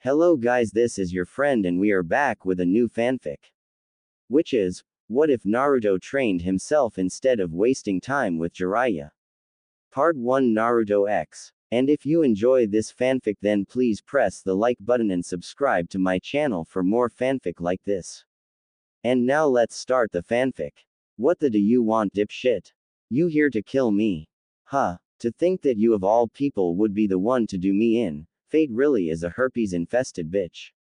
Hello guys, this is your friend and we are back with a new fanfic. Which is, what if Naruto trained himself instead of wasting time with Jiraiya? Part 1 Naruto X. And if you enjoy this fanfic then please press the like button and subscribe to my channel for more fanfic like this. And now let's start the fanfic. What the do you want, dipshit? You here to kill me? Huh, to think that you of all people would be the one to do me in. Fate really is a herpes-infested bitch.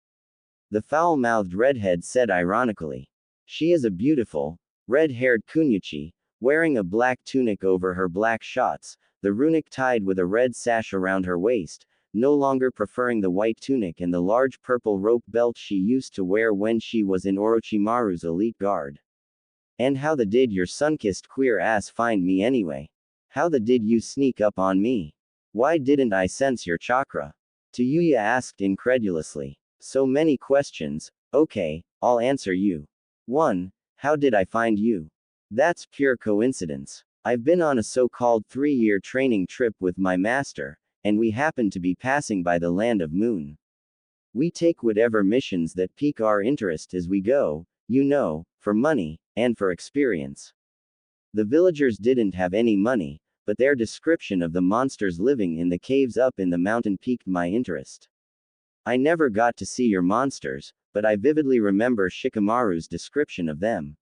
The foul-mouthed redhead said ironically. She is a beautiful, red-haired kunoichi, wearing a black tunic over her black shots, the runic tied with a red sash around her waist, no longer preferring the white tunic and the large purple rope belt she used to wear when she was in Orochimaru's elite guard. And how the did your sun-kissed queer ass find me anyway? How the did you sneak up on me? Why didn't I sense your chakra? Tayuya asked incredulously. So many questions. Okay, I'll answer you. 1. How did I find you? That's pure coincidence. I've been on a so-called 3-year training trip with my master, and we happen to be passing by the land of Moon. We take whatever missions that pique our interest as we go, you know, for money, and for experience. The villagers didn't have any money, but their description of the monsters living in the caves up in the mountain piqued my interest. I never got to see your monsters, but I vividly remember Shikamaru's description of them.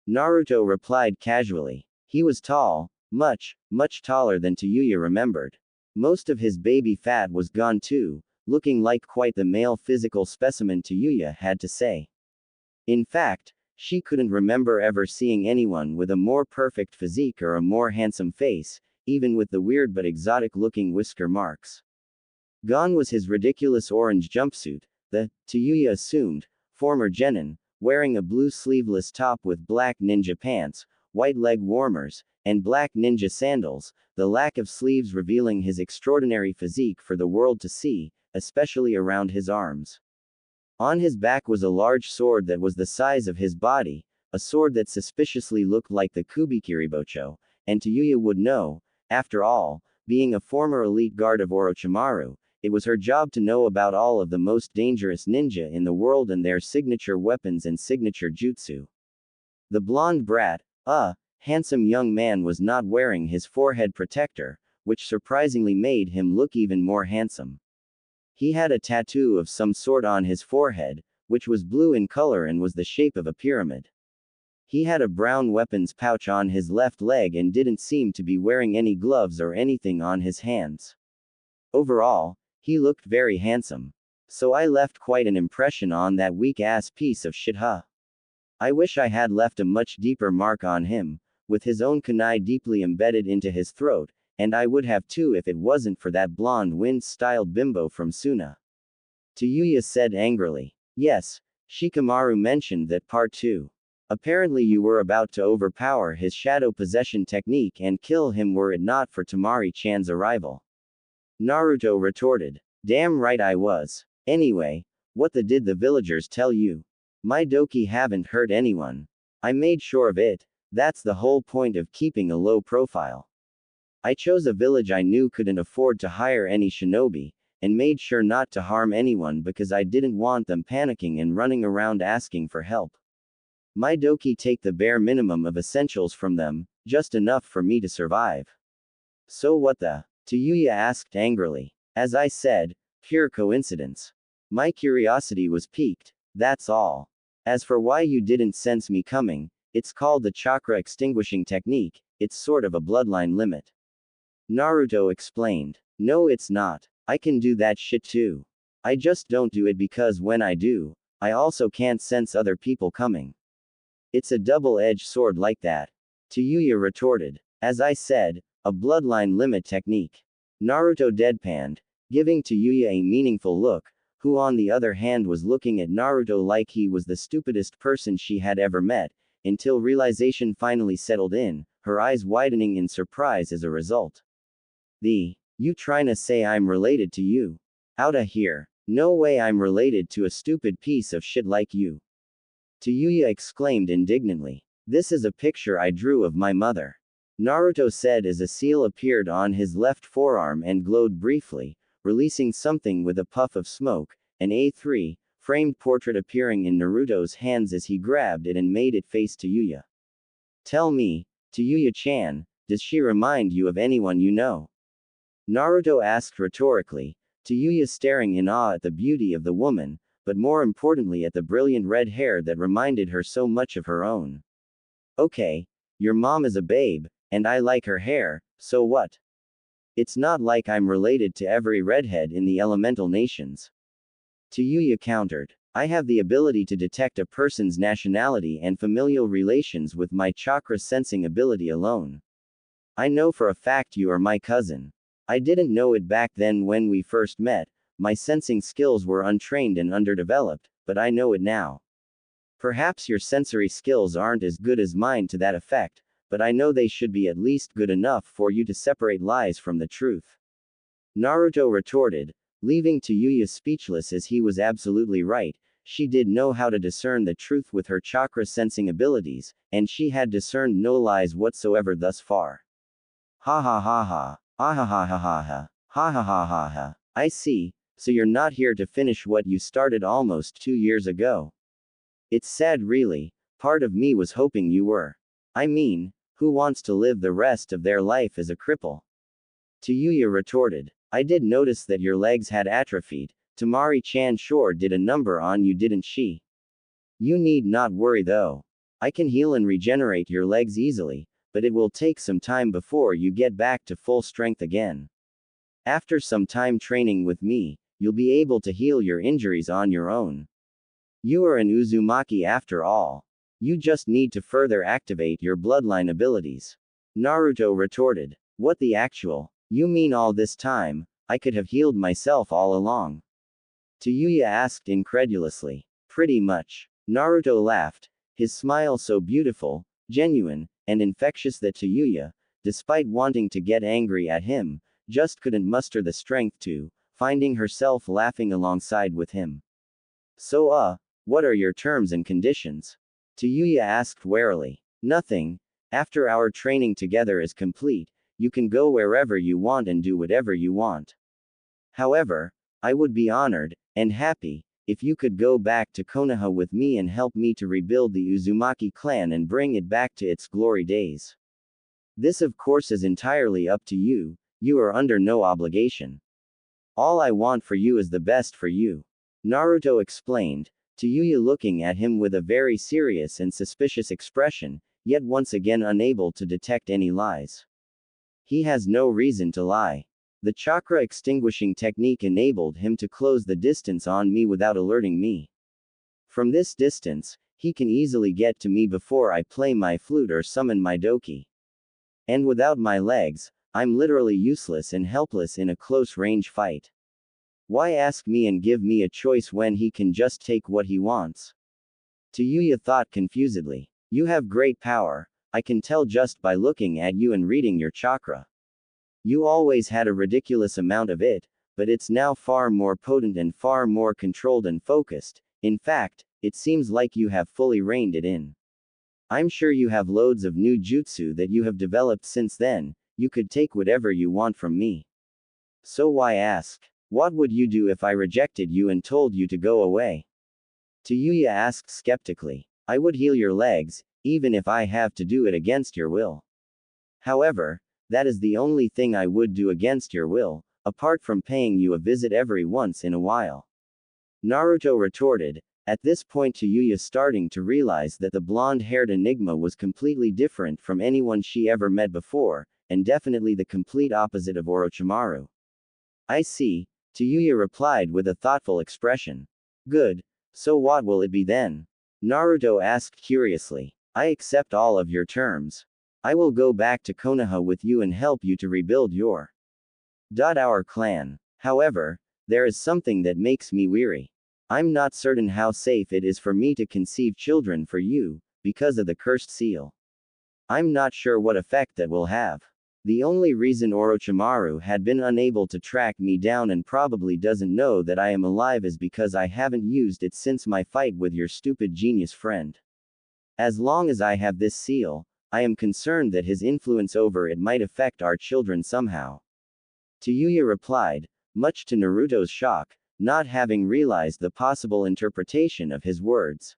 Naruto replied casually. He was tall, much taller than Tayuya remembered. Most of his baby fat was gone too, looking like quite the male physical specimen Tayuya had to say. In fact, she couldn't remember ever seeing anyone with a more perfect physique or a more handsome face, even with the weird but exotic-looking whisker marks. Gone was his ridiculous orange jumpsuit, the, Tayuya assumed, former genin, wearing a blue sleeveless top with black ninja pants, white leg warmers, and black ninja sandals, the lack of sleeves revealing his extraordinary physique for the world to see, especially around his arms. On his back was a large sword that was the size of his body, a sword that suspiciously looked like the Kubikiribocho, and Tayuya would know, after all, being a former elite guard of Orochimaru, it was her job to know about all of the most dangerous ninja in the world and their signature weapons and signature jutsu. The blonde brat, handsome young man was not wearing his forehead protector, which surprisingly made him look even more handsome. He had a tattoo of some sort on his forehead, which was blue in color and was the shape of a pyramid. He had a brown weapons pouch on his left leg and didn't seem to be wearing any gloves or anything on his hands. Overall, he looked very handsome. So I left quite an impression on that weak-ass piece of shit, huh? I wish I had left a much deeper mark on him, with his own kunai deeply embedded into his throat, and I would have too if it wasn't for that blonde wind-styled bimbo from Suna. Tayuya said angrily. Yes, Shikamaru mentioned that part 2. Apparently you were about to overpower his shadow possession technique and kill him were it not for Tamari-chan's arrival. Naruto retorted. Damn right I was. Anyway, what the did the villagers tell you? My doki haven't hurt anyone. I made sure of it, that's the whole point of keeping a low profile. I chose a village I knew couldn't afford to hire any shinobi, and made sure not to harm anyone because I didn't want them panicking and running around asking for help. My doki take the bare minimum of essentials from them, just enough for me to survive. So what the? Tayuya asked angrily. As I said, pure coincidence. My curiosity was piqued, that's all. As for why you didn't sense me coming, it's called the chakra extinguishing technique, it's sort of a bloodline limit. Naruto explained. No it's not. I can do that shit too. I just don't do it because when I do, I also can't sense other people coming. It's a double-edged sword like that. Tayuya retorted. As I said, a bloodline limit technique. Naruto deadpanned, giving Tayuya a meaningful look, who on the other hand was looking at Naruto like he was the stupidest person she had ever met, until realization finally settled in, her eyes widening in surprise as a result. You tryna say I'm related to you? Outta here. No way I'm related to a stupid piece of shit like you. Tayuya exclaimed indignantly. This is a picture I drew of my mother. Naruto said as a seal appeared on his left forearm and glowed briefly, releasing something with a puff of smoke, an A3, framed portrait appearing in Naruto's hands as he grabbed it and made it face Tayuya. Tell me, Tayuya-chan, does she remind you of anyone you know? Naruto asked rhetorically, Tayuya staring in awe at the beauty of the woman, but more importantly at the brilliant red hair that reminded her so much of her own. Okay, your mom is a babe, and I like her hair, so what? It's not like I'm related to every redhead in the elemental nations. Tayuya countered. I have the ability to detect a person's nationality and familial relations with my chakra sensing ability alone. I know for a fact you are my cousin. I didn't know it back then when we first met, my sensing skills were untrained and underdeveloped, but I know it now. Perhaps your sensory skills aren't as good as mine to that effect, but I know they should be at least good enough for you to separate lies from the truth. Naruto retorted, leaving Tayuya speechless as he was absolutely right. She did know how to discern the truth with her chakra sensing abilities, and she had discerned no lies whatsoever thus far. Ha ha ha ha. Ah ha ha ha ha ha. Ha ha ha ha ha. I see, so you're not here to finish what you started almost 2 years ago. It's sad really, part of me was hoping you were. I mean, who wants to live the rest of their life as a cripple? Tayuya retorted. I did notice that your legs had atrophied. Tamari-chan sure did a number on you, didn't she? You need not worry though. I can heal and regenerate your legs easily, but it will take some time before you get back to full strength again. After some time training with me, you'll be able to heal your injuries on your own. You are an Uzumaki after all. You just need to further activate your bloodline abilities. Naruto retorted. What the actual? You mean all this time, I could have healed myself all along? Tayuya asked incredulously. Pretty much. Naruto laughed, his smile so beautiful, genuine, and infectious that Tayuya, despite wanting to get angry at him, just couldn't muster the strength to, finding herself laughing alongside with him. So what are your terms and conditions? Tayuya asked warily. Nothing. After our training together is complete, you can go wherever you want and do whatever you want. However, I would be honored, and happy, if you could go back to Konoha with me and help me to rebuild the Uzumaki clan and bring it back to its glory days. This of course is entirely up to you, you are under no obligation. All I want for you is the best for you. Naruto explained, Tayuya looking at him with a very serious and suspicious expression, yet once again unable to detect any lies. He has no reason to lie. The chakra extinguishing technique enabled him to close the distance on me without alerting me. From this distance, he can easily get to me before I play my flute or summon my doki. And without my legs, I'm literally useless and helpless in a close-range fight. Why ask me and give me a choice when he can just take what he wants? Tayuya thought confusedly. You have great power, I can tell just by looking at you and reading your chakra. You always had a ridiculous amount of it, but it's now far more potent and far more controlled and focused. In fact, it seems like you have fully reined it in. I'm sure you have loads of new jutsu that you have developed since then, you could take whatever you want from me. So why ask? What would you do if I rejected you and told you to go away? Tayuya asked skeptically. I would heal your legs, even if I have to do it against your will. However, that is the only thing I would do against your will, apart from paying you a visit every once in a while. Naruto retorted, at this point Tayuya starting to realize that the blonde-haired enigma was completely different from anyone she ever met before, and definitely the complete opposite of Orochimaru. I see, Tayuya replied with a thoughtful expression. Good, so what will it be then? Naruto asked curiously. I accept all of your terms. I will go back to Konoha with you and help you to rebuild our clan. However, there is something that makes me weary. I'm not certain how safe it is for me to conceive children for you, because of the cursed seal. I'm not sure what effect that will have. The only reason Orochimaru had been unable to track me down and probably doesn't know that I am alive is because I haven't used it since my fight with your stupid genius friend. As long as I have this seal, I am concerned that his influence over it might affect our children somehow. Tayuya replied, much to Naruto's shock, not having realized the possible interpretation of his words.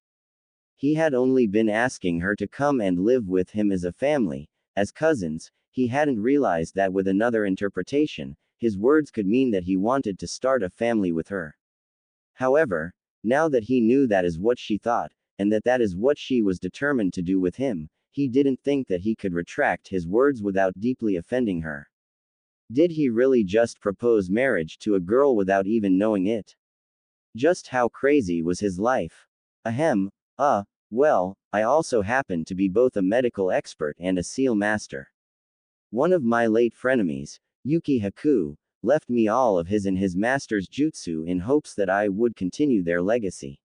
He had only been asking her to come and live with him as a family, as cousins. He hadn't realized that with another interpretation, his words could mean that he wanted to start a family with her. However, now that he knew that is what she thought, and that that is what she was determined to do with him, he didn't think that he could retract his words without deeply offending her. Did he really just propose marriage to a girl without even knowing it? Just how crazy was his life? Ahem, well, I also happen to be both a medical expert and a seal master. One of my late frenemies, Yuki Haku, left me all of his and his master's jutsu in hopes that I would continue their legacy.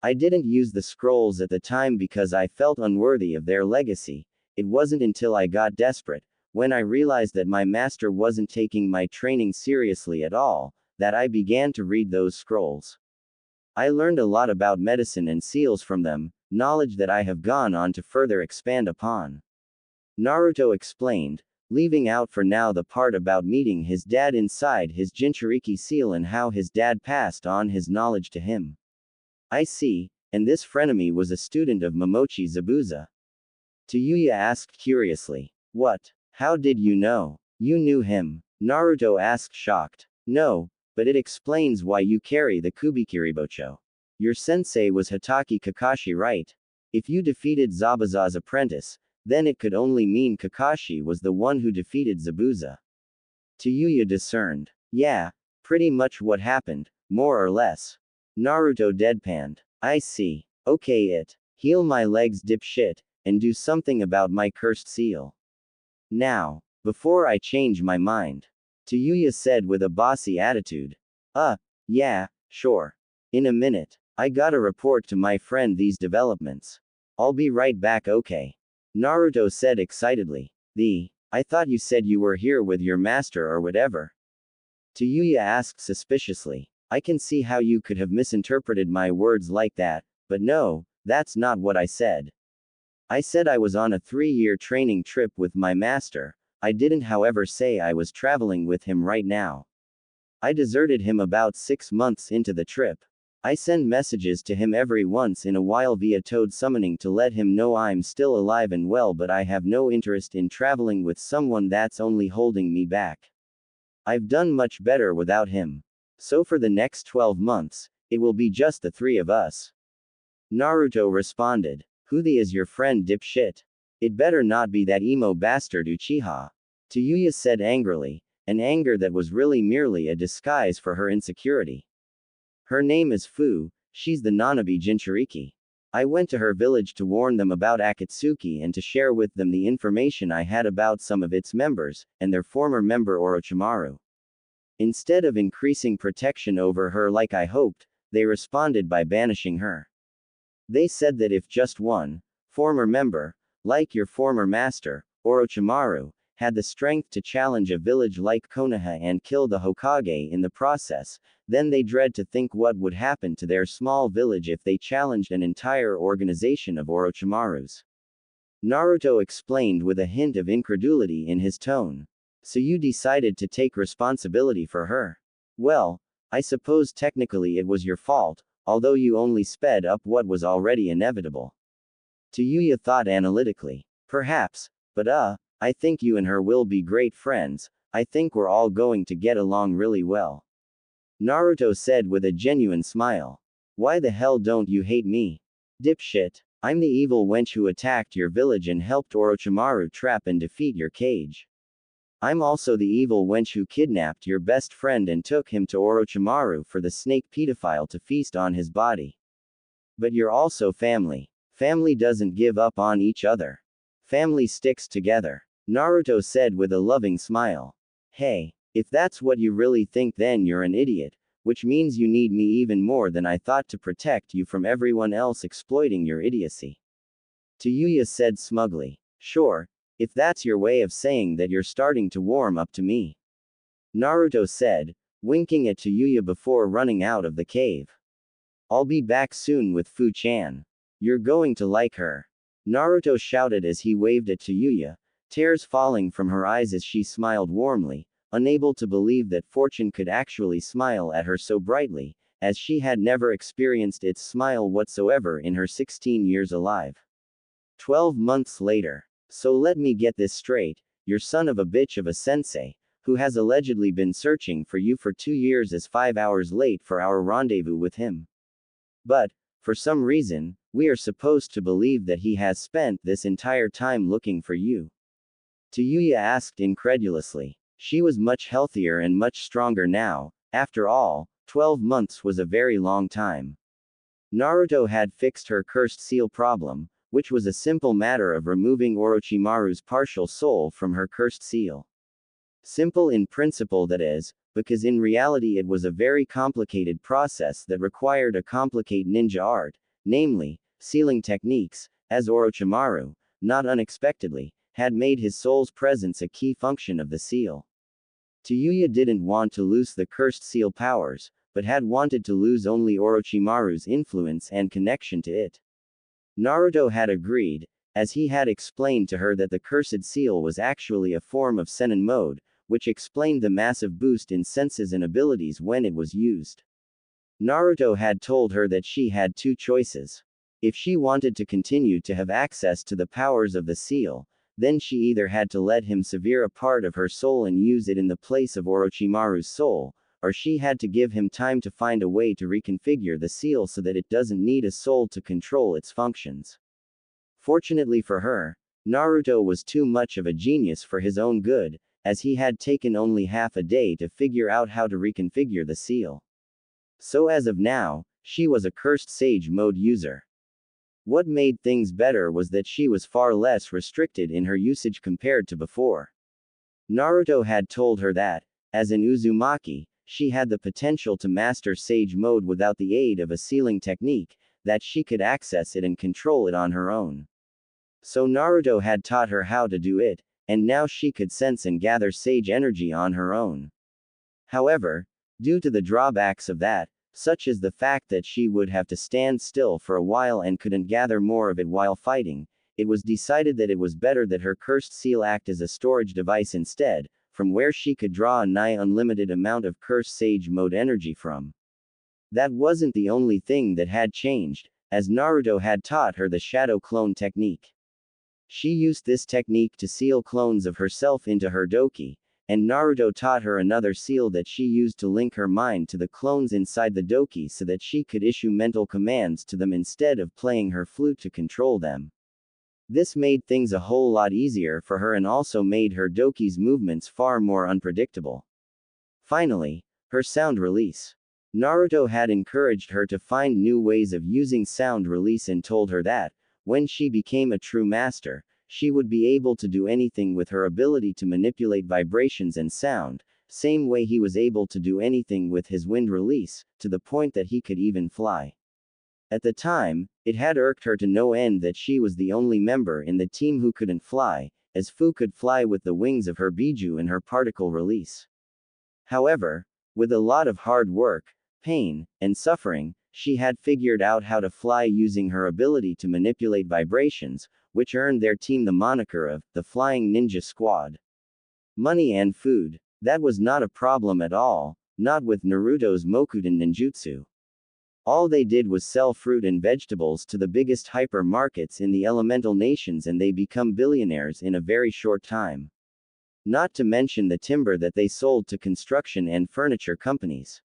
I didn't use the scrolls at the time because I felt unworthy of their legacy. It wasn't until I got desperate, when I realized that my master wasn't taking my training seriously at all, that I began to read those scrolls. I learned a lot about medicine and seals from them, knowledge that I have gone on to further expand upon. Naruto explained, leaving out for now the part about meeting his dad inside his Jinchuriki seal and how his dad passed on his knowledge to him. I see, and this frenemy was a student of Momochi Zabuza. Tayuya asked curiously. What? How did you know? You knew him? Naruto asked shocked. No, but it explains why you carry the Kubikiribocho. Your sensei was Hatake Kakashi, right? If you defeated Zabuza's apprentice, then it could only mean Kakashi was the one who defeated Zabuza. Tayuya discerned. Yeah, pretty much what happened, more or less. Naruto deadpanned. I see. Okay, heal my legs, dipshit, and do something about my cursed seal. Now, before I change my mind. Tayuya said with a bossy attitude. Yeah, sure. In a minute. I gotta report to my friend these developments. I'll be right back, okay? Naruto said excitedly. I thought you said you were here with your master or whatever. Tayuya asked suspiciously. I can see how you could have misinterpreted my words like that, but no, that's not what I said. I said I was on a 3-year training trip with my master. I didn't, however, say I was traveling with him right now. I deserted him about 6 months into the trip. I send messages to him every once in a while via toad summoning to let him know I'm still alive and well, but I have no interest in traveling with someone that's only holding me back. I've done much better without him. So for the next 12 months, it will be just the 3 of us. Naruto responded. Who is your friend, dipshit? It better not be that emo bastard Uchiha. Tayuya said angrily, an anger that was really merely a disguise for her insecurity. Her name is Fu, she's the Nanabi Jinchuriki. I went to her village to warn them about Akatsuki and to share with them the information I had about some of its members, and their former member Orochimaru. Instead of increasing protection over her like I hoped, they responded by banishing her. They said that if just one former member, like your former master, Orochimaru, had the strength to challenge a village like Konoha and kill the Hokage in the process, then they dread to think what would happen to their small village if they challenged an entire organization of Orochimarus. Naruto explained with a hint of incredulity in his tone. So you decided to take responsibility for her? Well, I suppose technically it was your fault, although you only sped up what was already inevitable. Tayuya thought analytically. Perhaps, but I think you and her will be great friends. I think we're all going to get along really well. Naruto said with a genuine smile. Why the hell don't you hate me? Dipshit. I'm the evil wench who attacked your village and helped Orochimaru trap and defeat your cage. I'm also the evil wench who kidnapped your best friend and took him to Orochimaru for the snake pedophile to feast on his body. But you're also family. Family doesn't give up on each other. Family sticks together. Naruto said with a loving smile. Hey, if that's what you really think, then you're an idiot, which means you need me even more than I thought to protect you from everyone else exploiting your idiocy. Tayuya said smugly. Sure, if that's your way of saying that you're starting to warm up to me. Naruto said, winking at Tayuya before running out of the cave. I'll be back soon with Fu-chan. You're going to like her. Naruto shouted as he waved at Tayuya, tears falling from her eyes as she smiled warmly. unable to believe that fortune could actually smile at her so brightly, as she had never experienced its smile whatsoever in her 16 years alive. 12 months later. So let me get this straight, your son of a bitch of a sensei, who has allegedly been searching for you for 2 years, is 5 hours late for our rendezvous with him. But, for some reason, we are supposed to believe that he has spent this entire time looking for you. Tayuya asked incredulously. She was much healthier and much stronger now. After all, 12 months was a very long time. Naruto had fixed her cursed seal problem, which was a simple matter of removing Orochimaru's partial soul from her cursed seal. Simple in principle, that is, because in reality it was a very complicated process that required a complicated ninja art, namely, sealing techniques, as Orochimaru, not unexpectedly, had made his soul's presence a key function of the seal. Tayuya didn't want to lose the cursed seal powers, but had wanted to lose only Orochimaru's influence and connection to it. Naruto had agreed, as he had explained to her that the cursed seal was actually a form of Sennin mode, which explained the massive boost in senses and abilities when it was used. Naruto had told her that she had two choices. If she wanted to continue to have access to the powers of the seal, then she either had to let him sever a part of her soul and use it in the place of Orochimaru's soul, or she had to give him time to find a way to reconfigure the seal so that it doesn't need a soul to control its functions. Fortunately for her, Naruto was too much of a genius for his own good, as he had taken only half a day to figure out how to reconfigure the seal. So as of now, she was a cursed sage mode user. What made things better was that she was far less restricted in her usage compared to before. Naruto had told her that, as an Uzumaki, she had the potential to master sage mode without the aid of a sealing technique, that she could access it and control it on her own. So Naruto had taught her how to do it, and now she could sense and gather sage energy on her own. However, due to the drawbacks of that, such as the fact that she would have to stand still for a while and couldn't gather more of it while fighting, it was decided that it was better that her cursed seal act as a storage device instead, from where she could draw a nigh unlimited amount of cursed sage mode energy from. That wasn't the only thing that had changed, as Naruto had taught her the shadow clone technique. She used this technique to seal clones of herself into her doki, and Naruto taught her another seal that she used to link her mind to the clones inside the doki so that she could issue mental commands to them instead of playing her flute to control them. This made things a whole lot easier for her and also made her doki's movements far more unpredictable. Finally, her sound release. Naruto had encouraged her to find new ways of using sound release and told her that, when she became a true master, she would be able to do anything with her ability to manipulate vibrations and sound, same way he was able to do anything with his wind release, to the point that he could even fly. At the time, it had irked her to no end that she was the only member in the team who couldn't fly, as Fu could fly with the wings of her Biju and her particle release. However, with a lot of hard work, pain, and suffering, she had figured out how to fly using her ability to manipulate vibrations, which earned their team the moniker of the Flying Ninja Squad. Money and food. That was not a problem at all, not with Naruto's Mokuden ninjutsu. All they did was sell fruit and vegetables to the biggest hypermarkets in the elemental nations and they become billionaires in a very short time. Not to mention the timber that they sold to construction and furniture companies.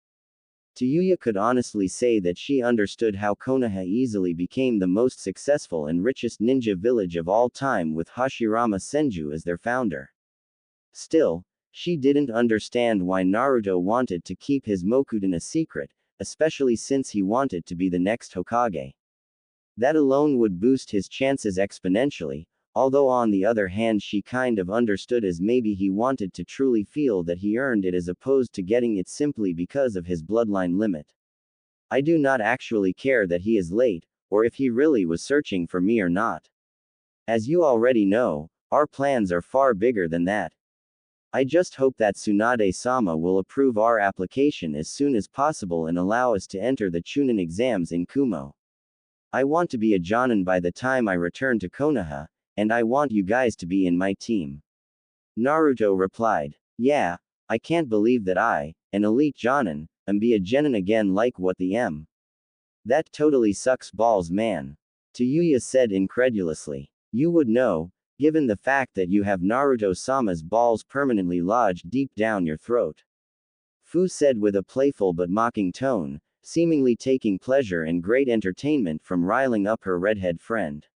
Tayuya could honestly say that she understood how Konoha easily became the most successful and richest ninja village of all time with Hashirama Senju as their founder. Still, she didn't understand why Naruto wanted to keep his Mokuden a secret, especially since he wanted to be the next Hokage. That alone would boost his chances exponentially, although on the other hand she kind of understood as maybe he wanted to truly feel that he earned it as opposed to getting it simply because of his bloodline limit. I do not actually care that he is late, or if he really was searching for me or not. As you already know, our plans are far bigger than that. I just hope that Tsunade-sama will approve our application as soon as possible and allow us to enter the Chunin exams in Kumo. I want to be a Jonin by the time I return to Konoha, and I want you guys to be in my team. Naruto replied. Yeah, I can't believe that I, an elite Jonin, am be a genin again like what the M. That totally sucks balls, man. Tayuya said incredulously. You would know, given the fact that you have Naruto-sama's balls permanently lodged deep down your throat. Fu said with a playful but mocking tone, seemingly taking pleasure and great entertainment from riling up her redhead friend.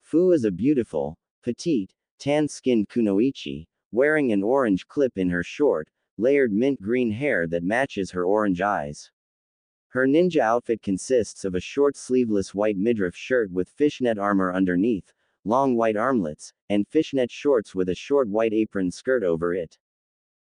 Fu is a beautiful, petite, tan-skinned kunoichi, wearing an orange clip in her short, layered mint green hair that matches her orange eyes. Her ninja outfit consists of a short sleeveless white midriff shirt with fishnet armor underneath, long white armlets, and fishnet shorts with a short white apron skirt over it.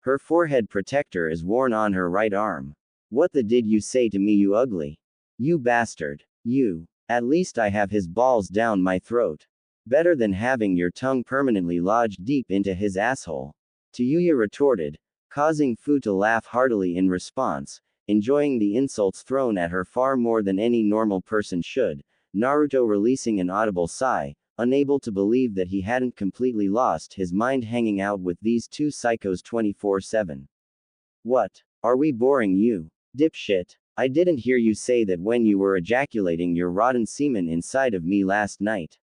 Her forehead protector is worn on her right arm. What the did you say to me, you ugly? You bastard. You. At least I have his balls down my throat. Better than having your tongue permanently lodged deep into his asshole. Tayuya retorted, causing Fu to laugh heartily in response, enjoying the insults thrown at her far more than any normal person should, Naruto releasing an audible sigh, unable to believe that he hadn't completely lost his mind hanging out with these two psychos 24/7. What? Are we boring you? Dipshit. I didn't hear you say that when you were ejaculating your rotten semen inside of me last night.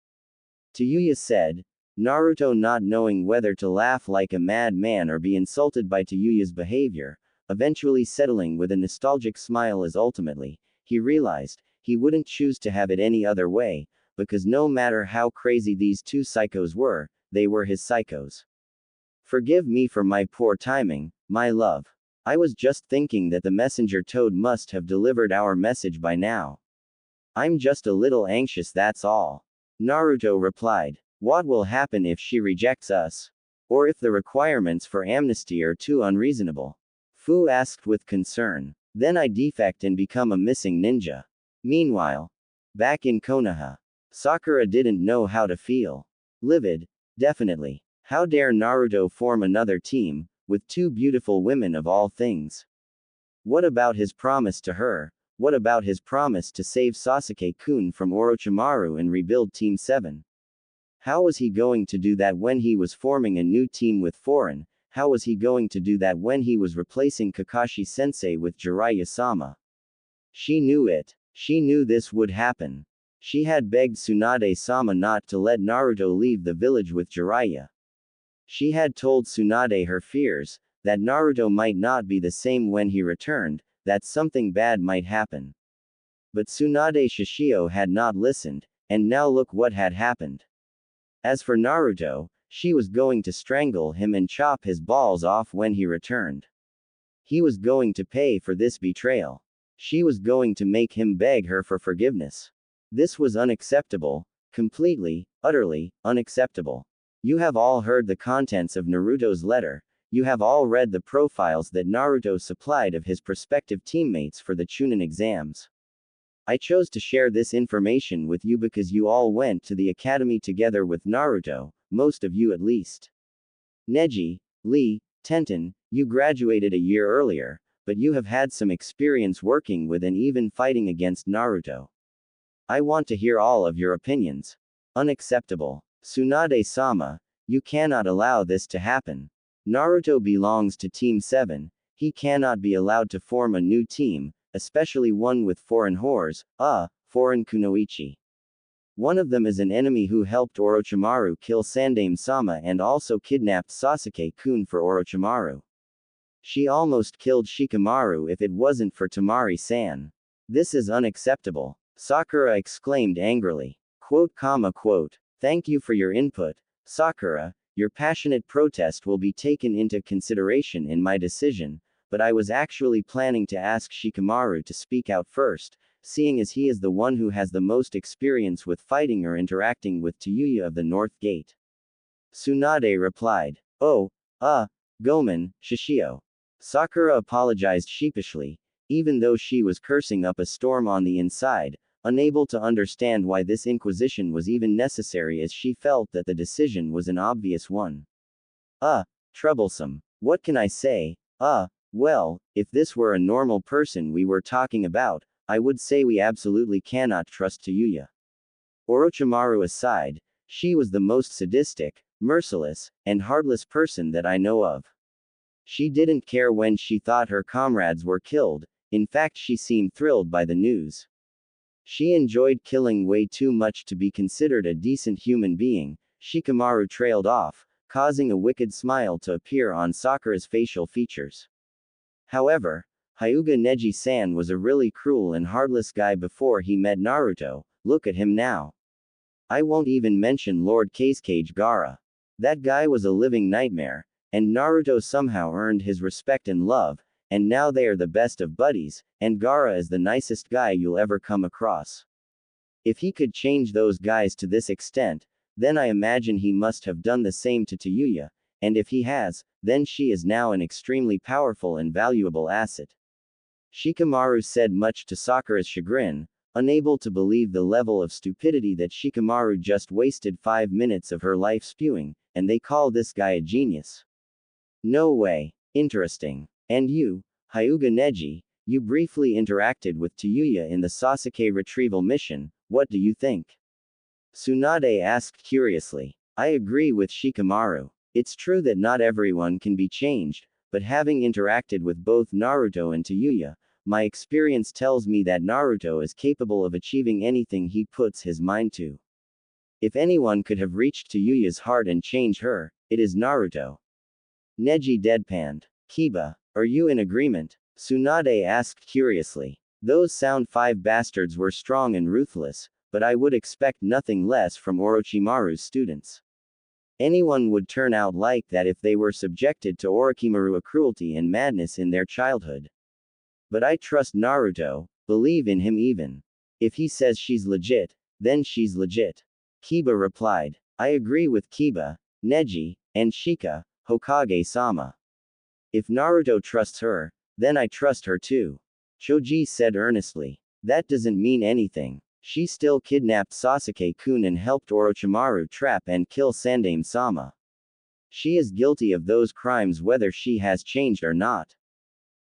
Tayuya said, Naruto not knowing whether to laugh like a madman or be insulted by Tayuya's behavior, eventually settling with a nostalgic smile as ultimately, he realized, he wouldn't choose to have it any other way, because no matter how crazy these two psychos were, they were his psychos. Forgive me for my poor timing, my love. I was just thinking that the messenger toad must have delivered our message by now. I'm just a little anxious, that's all. Naruto replied. What will happen if she rejects us? Or if the requirements for amnesty are too unreasonable? Fu asked with concern. Then I defect and become a missing ninja. Meanwhile, back in Konoha, Sakura didn't know how to feel. Livid, definitely. How dare Naruto form another team, with two beautiful women of all things? What about his promise to her? What about his promise to save Sasuke-kun from Orochimaru and rebuild Team 7? How was he going to do that when he was forming a new team with Foreign? How was he going to do that when he was replacing Kakashi-sensei with Jiraiya-sama? She knew it. She knew this would happen. She had begged Tsunade-sama not to let Naruto leave the village with Jiraiya. She had told Tsunade her fears, that Naruto might not be the same when he returned, that something bad might happen. But Tsunade Shishio had not listened, and now look what had happened. As for Naruto, she was going to strangle him and chop his balls off when he returned. He was going to pay for this betrayal. She was going to make him beg her for forgiveness. This was unacceptable, completely, utterly, unacceptable. You have all heard the contents of Naruto's letter, you have all read the profiles that Naruto supplied of his prospective teammates for the Chunin exams. I chose to share this information with you because you all went to the academy together with Naruto, most of you at least. Neji, Lee, Tenten, you graduated a year earlier, but you have had some experience working with and even fighting against Naruto. I want to hear all of your opinions. Unacceptable. Tsunade-sama, you cannot allow this to happen. Naruto belongs to Team 7, he cannot be allowed to form a new team, especially one with foreign whores, foreign kunoichi. One of them is an enemy who helped Orochimaru kill Sandaime-sama and also kidnapped Sasuke-kun for Orochimaru. She almost killed Shikamaru if it wasn't for Tamari-san. This is unacceptable. Sakura exclaimed angrily. Quote. Thank you for your input, Sakura, your passionate protest will be taken into consideration in my decision, but I was actually planning to ask Shikamaru to speak out first, seeing as he is the one who has the most experience with fighting or interacting with Tayuya of the North Gate. Tsunade replied. Oh, Gomen, Shishio. Sakura apologized sheepishly, even though she was cursing up a storm on the inside, unable to understand why this inquisition was even necessary as she felt that the decision was an obvious one. Troublesome. What can I say? Well, if this were a normal person we were talking about, I would say we absolutely cannot trust Tayuya. Orochimaru aside, she was the most sadistic, merciless, and heartless person that I know of. She didn't care when she thought her comrades were killed, in fact, she seemed thrilled by the news. She enjoyed killing way too much to be considered a decent human being. Shikamaru trailed off, causing a wicked smile to appear on Sakura's facial features. However, Hyuga Neji-san was a really cruel and heartless guy before he met Naruto. Look at him now. I won't even mention Lord Kazekage Gaara. That guy was a living nightmare, and Naruto somehow earned his respect and love, and now they are the best of buddies, and Gaara is the nicest guy you'll ever come across. If he could change those guys to this extent, then I imagine he must have done the same to Tayuya, and if he has, then she is now an extremely powerful and valuable asset. Shikamaru said, much to Sakura's chagrin, unable to believe the level of stupidity that Shikamaru just wasted 5 minutes of her life spewing, and they call this guy a genius. No way. Interesting. And you, Hyuga Neji, you briefly interacted with Tayuya in the Sasuke retrieval mission, what do you think? Tsunade asked curiously. I agree with Shikamaru. It's true that not everyone can be changed, but having interacted with both Naruto and Tayuya, my experience tells me that Naruto is capable of achieving anything he puts his mind to. If anyone could have reached Tayuya's heart and change her, it is Naruto. Neji deadpanned. Kiba, are you in agreement? Tsunade asked curiously. Those Sound 5 bastards were strong and ruthless, but I would expect nothing less from Orochimaru's students. Anyone would turn out like that if they were subjected to Orochimaru cruelty and madness in their childhood. But I trust Naruto, believe in him even. If he says she's legit, then she's legit. Kiba replied. I agree with Kiba, Neji, and Shika, Hokage-sama. If Naruto trusts her, then I trust her too. Choji said earnestly. That doesn't mean anything. She still kidnapped Sasuke-kun and helped Orochimaru trap and kill Sandaime-sama. She is guilty of those crimes whether she has changed or not.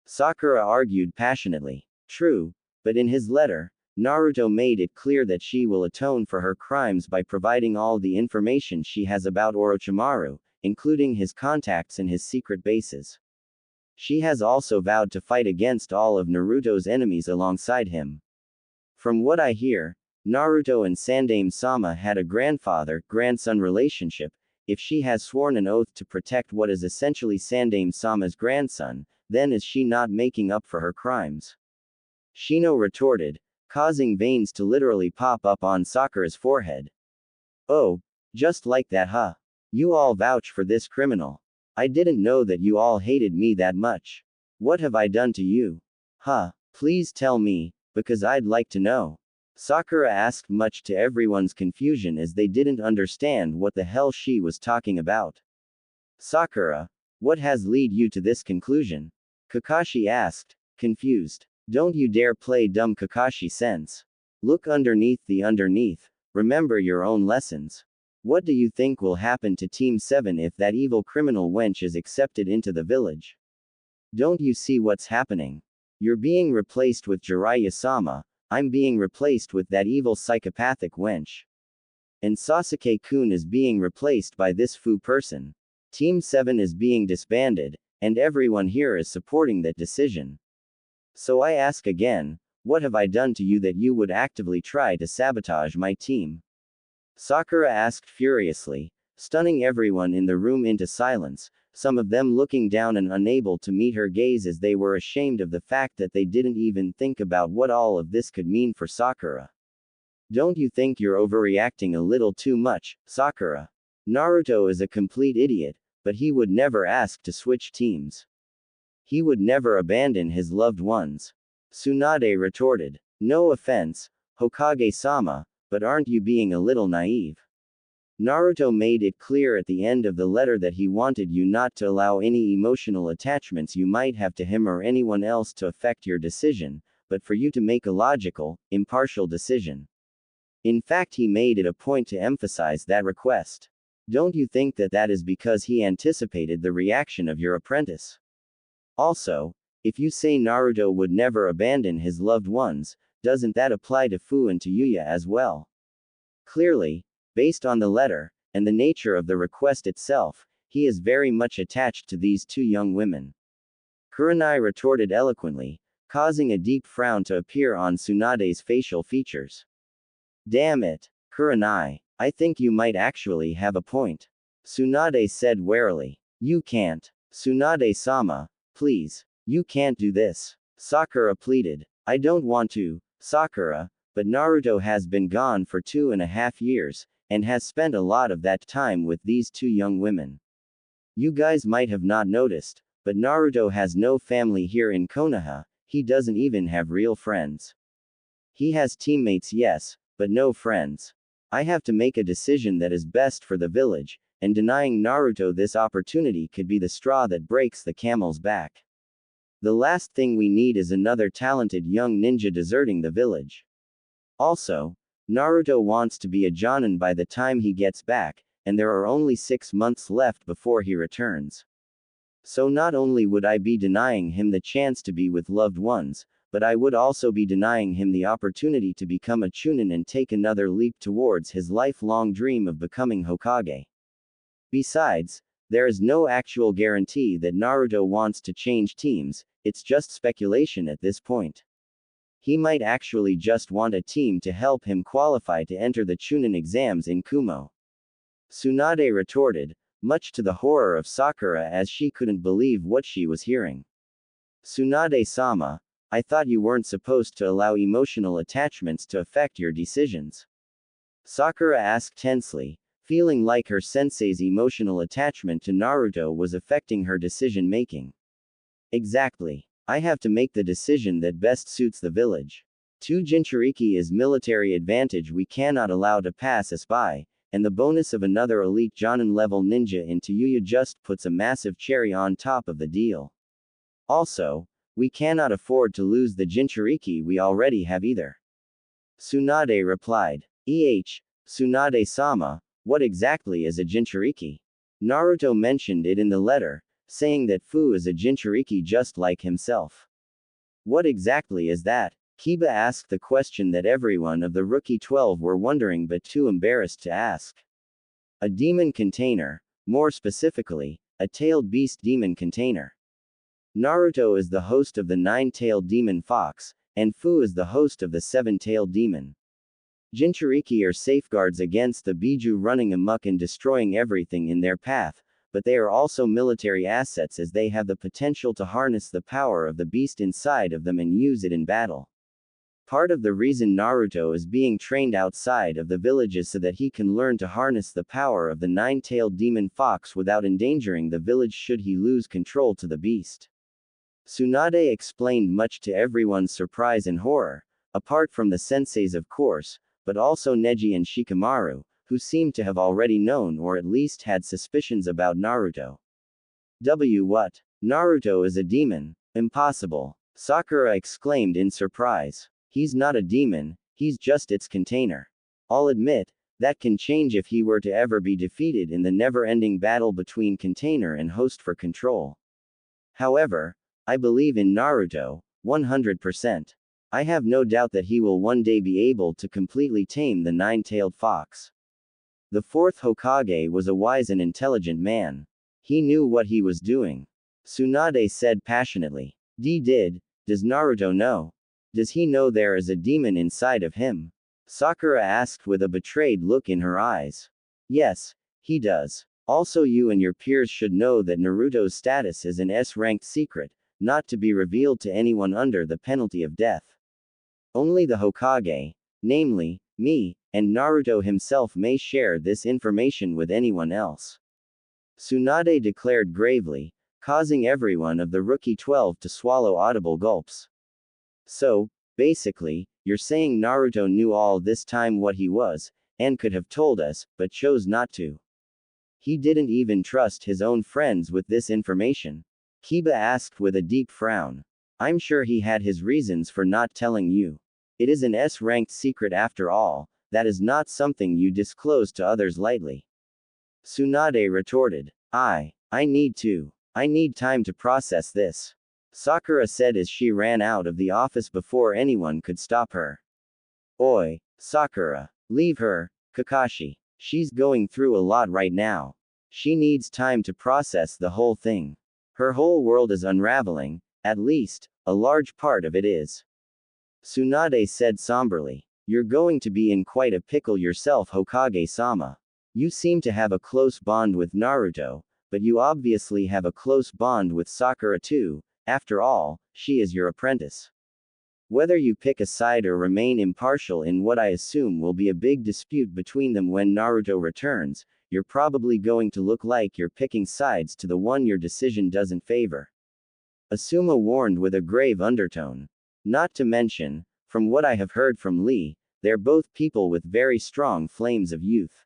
Sakura argued passionately. True, but in his letter, Naruto made it clear that she will atone for her crimes by providing all the information she has about Orochimaru, including his contacts and his secret bases. She has also vowed to fight against all of Naruto's enemies alongside him. From what I hear, Naruto and Sandaime-sama had a grandfather-grandson relationship. If she has sworn an oath to protect what is essentially Sandaime-sama's grandson, then is she not making up for her crimes? Shino retorted, causing veins to literally pop up on Sakura's forehead. Oh, just like that, huh? You all vouch for this criminal. I didn't know that you all hated me that much. What have I done to you? Huh? Please tell me, because I'd like to know. Sakura asked, much to everyone's confusion as they didn't understand what the hell she was talking about. Sakura, what has led you to this conclusion? Kakashi asked, confused. Don't you dare play dumb, Kakashi sense. Look underneath the underneath. Remember your own lessons. What do you think will happen to Team 7 if that evil criminal wench is accepted into the village? Don't you see what's happening? You're being replaced with Jiraiya-sama, I'm being replaced with that evil psychopathic wench. And Sasuke-kun is being replaced by this foo person. Team 7 is being disbanded, and everyone here is supporting that decision. So I ask again, what have I done to you that you would actively try to sabotage my team? Sakura asked furiously, stunning everyone in the room into silence, some of them looking down and unable to meet her gaze as they were ashamed of the fact that they didn't even think about what all of this could mean for Sakura. Don't you think you're overreacting a little too much, Sakura? Naruto is a complete idiot, but he would never ask to switch teams. He would never abandon his loved ones. Tsunade retorted. No offense, Hokage-sama, but aren't you being a little naive? Naruto made it clear at the end of the letter that he wanted you not to allow any emotional attachments you might have to him or anyone else to affect your decision, but for you to make a logical, impartial decision. In fact, he made it a point to emphasize that request. Don't you think that that is because he anticipated the reaction of your apprentice? Also, if you say Naruto would never abandon his loved ones, doesn't that apply to Fu and to Yuya as well? Clearly, based on the letter, and the nature of the request itself, he is very much attached to these two young women. Kurenai retorted eloquently, causing a deep frown to appear on Tsunade's facial features. Damn it, Kurenai. I think you might actually have a point. Tsunade said warily. You can't. Tsunade-sama, please. You can't do this. Sakura pleaded. I don't want to, Sakura, but Naruto has been gone for 2.5 years, and has spent a lot of that time with these two young women. You guys might have not noticed, but Naruto has no family here in Konoha, he doesn't even have real friends. He has teammates, yes, but no friends. I have to make a decision that is best for the village, and denying Naruto this opportunity could be the straw that breaks the camel's back. The last thing we need is another talented young ninja deserting the village. Also, Naruto wants to be a Jonin by the time he gets back, and there are only 6 months left before he returns. So not only would I be denying him the chance to be with loved ones, but I would also be denying him the opportunity to become a Chunin and take another leap towards his lifelong dream of becoming Hokage. Besides, there is no actual guarantee that Naruto wants to change teams, it's just speculation at this point. He might actually just want a team to help him qualify to enter the Chunin exams in Kumo. Tsunade retorted, much to the horror of Sakura as she couldn't believe what she was hearing. Tsunade-sama, I thought you weren't supposed to allow emotional attachments to affect your decisions. Sakura asked tensely, feeling like her sensei's emotional attachment to Naruto was affecting her decision-making. Exactly. I have to make the decision that best suits the village. 2 Jinchuriki is military advantage we cannot allow to pass us by, and the bonus of another elite Jonin-level ninja in Tayuya just puts a massive cherry on top of the deal. Also, we cannot afford to lose the Jinchuriki we already have either. Tsunade replied. Tsunade-sama, what exactly is a Jinchuriki? Naruto mentioned it in the letter, saying that Fu is a Jinchuriki just like himself. What exactly is that? Kiba asked the question that everyone of the Rookie 12 were wondering but too embarrassed to ask. A demon container, more specifically, a tailed beast demon container. Naruto is the host of the 9-tailed demon fox, and Fu is the host of the 7-tailed demon. Jinchuriki are safeguards against the Biju running amok and destroying everything in their path, but they are also military assets as they have the potential to harness the power of the beast inside of them and use it in battle. Part of the reason Naruto is being trained outside of the village is so that he can learn to harness the power of the 9-tailed demon fox without endangering the village should he lose control to the beast. Tsunade explained much to everyone's surprise and horror, apart from the senseis of course, but also Neji and Shikamaru, who seemed to have already known or at least had suspicions about Naruto. What? Naruto is a demon? Impossible. Sakura exclaimed in surprise. He's not a demon, he's just its container. I'll admit, that can change if he were to ever be defeated in the never-ending battle between container and host for control. However, I believe in Naruto, 100%. I have no doubt that he will one day be able to completely tame the 9-tailed fox. The 4th Hokage was a wise and intelligent man. He knew what he was doing. Tsunade said passionately. Does Naruto know? Does he know there is a demon inside of him? Sakura asked with a betrayed look in her eyes. Yes, he does. Also you and your peers should know that Naruto's status is an S-ranked secret, not to be revealed to anyone under the penalty of death. Only the Hokage, namely, me, and Naruto himself may share this information with anyone else. Tsunade declared gravely, causing everyone of the Rookie 12 to swallow audible gulps. So, basically, you're saying Naruto knew all this time what he was, and could have told us, but chose not to. He didn't even trust his own friends with this information. Kiba asked with a deep frown. I'm sure he had his reasons for not telling you. It is an S-ranked secret after all, that is not something you disclose to others lightly. Tsunade retorted. I need time to process this. Sakura said as she ran out of the office before anyone could stop her. Oi, Sakura. Leave her, Kakashi. She's going through a lot right now. She needs time to process the whole thing. Her whole world is unraveling, at least, a large part of it is. Tsunade said somberly. You're going to be in quite a pickle yourself, Hokage-sama. You seem to have a close bond with Naruto, but you obviously have a close bond with Sakura too. After all, she is your apprentice. Whether you pick a side or remain impartial in what I assume will be a big dispute between them when Naruto returns, you're probably going to look like you're picking sides to the one your decision doesn't favor. Asuma warned with a grave undertone. Not to mention, from what I have heard from Lee, they're both people with very strong flames of youth.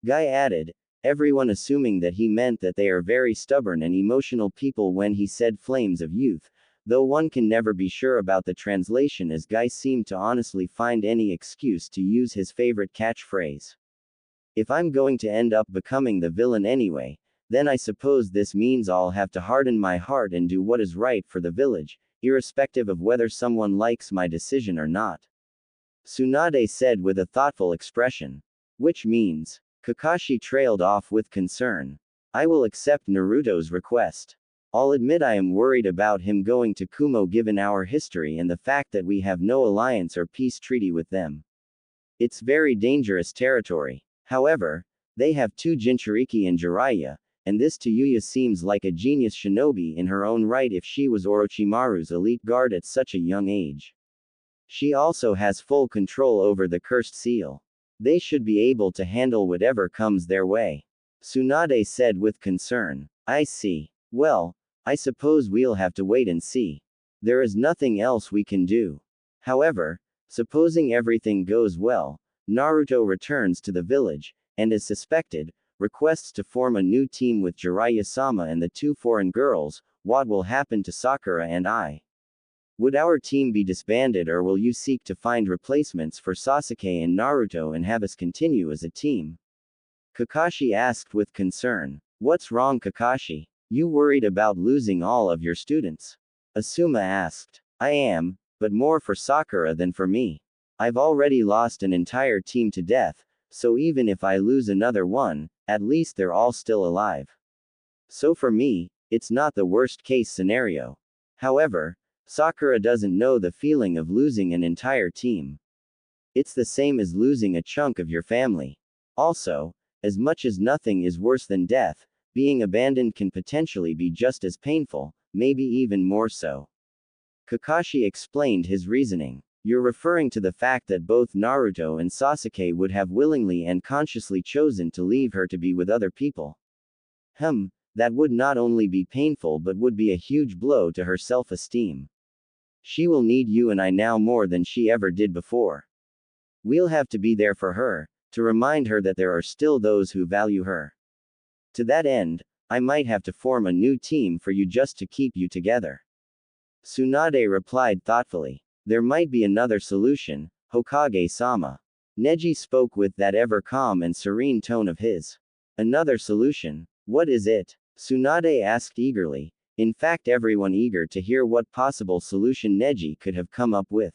Guy added, everyone assuming that he meant that they are very stubborn and emotional people when he said flames of youth, though one can never be sure about the translation as Guy seemed to honestly find any excuse to use his favorite catchphrase. If I'm going to end up becoming the villain anyway, then I suppose this means I'll have to harden my heart and do what is right for the village, irrespective of whether someone likes my decision or not. Tsunade said with a thoughtful expression. Which means, Kakashi trailed off with concern. I will accept Naruto's request. I'll admit I am worried about him going to Kumo given our history and the fact that we have no alliance or peace treaty with them. It's very dangerous territory. However, they have two Jinchuriki and Jiraiya, and this to Yuya seems like a genius shinobi in her own right if she was Orochimaru's elite guard at such a young age. She also has full control over the cursed seal. They should be able to handle whatever comes their way. Tsunade said with concern. I see. Well, I suppose we'll have to wait and see. There is nothing else we can do. However, supposing everything goes well, Naruto returns to the village, and as suspected, requests to form a new team with Jiraiya-sama and the two foreign girls. What will happen to Sakura and I? Would our team be disbanded or will you seek to find replacements for Sasuke and Naruto and have us continue as a team? Kakashi asked with concern. What's wrong, Kakashi? You worried about losing all of your students? Asuma asked. I am, but more for Sakura than for me. I've already lost an entire team to death, so even if I lose another one, at least they're all still alive. So for me, it's not the worst case scenario. However, Sakura doesn't know the feeling of losing an entire team. It's the same as losing a chunk of your family. Also, as much as nothing is worse than death, being abandoned can potentially be just as painful, maybe even more so. Kakashi explained his reasoning. You're referring to the fact that both Naruto and Sasuke would have willingly and consciously chosen to leave her to be with other people. That would not only be painful but would be a huge blow to her self-esteem. She will need you and I now more than she ever did before. We'll have to be there for her, to remind her that there are still those who value her. To that end, I might have to form a new team for you just to keep you together. Tsunade replied thoughtfully. There might be another solution, Hokage-sama. Neji spoke with that ever calm and serene tone of his. Another solution? What is it? Tsunade asked eagerly, in fact everyone eager to hear what possible solution Neji could have come up with.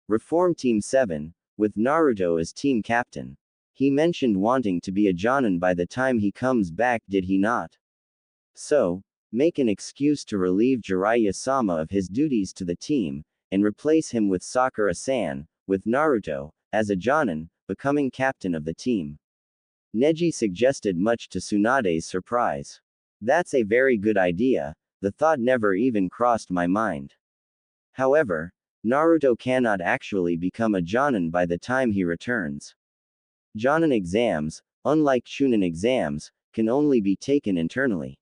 Reform Team 7, with Naruto as team captain. He mentioned wanting to be a Jonin by the time he comes back, did he not? So, make an excuse to relieve Jiraiya-sama of his duties to the team, and replace him with Sakura-san, with Naruto, as a Jonin, becoming captain of the team. Neji suggested much to Tsunade's surprise. That's a very good idea, the thought never even crossed my mind. However, Naruto cannot actually become a Jonin by the time he returns. Jonin exams, unlike Chunin exams, can only be taken internally.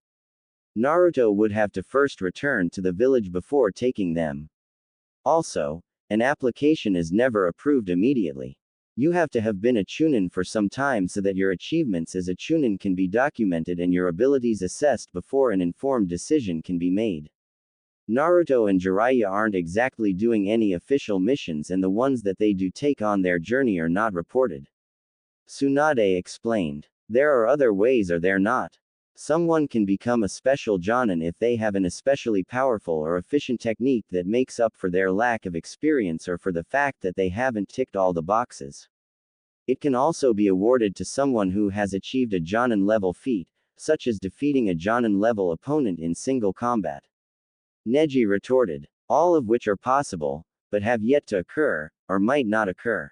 Naruto would have to first return to the village before taking them. Also, an application is never approved immediately. You have to have been a Chunin for some time so that your achievements as a Chunin can be documented and your abilities assessed before an informed decision can be made. Naruto and Jiraiya aren't exactly doing any official missions and the ones that they do take on their journey are not reported. Tsunade explained. There are other ways, are there not? Someone can become a special Jonin if they have an especially powerful or efficient technique that makes up for their lack of experience or for the fact that they haven't ticked all the boxes. It can also be awarded to someone who has achieved a Jonin-level feat, such as defeating a Jonin-level opponent in single combat. Neji retorted. All of which are possible, but have yet to occur, or might not occur.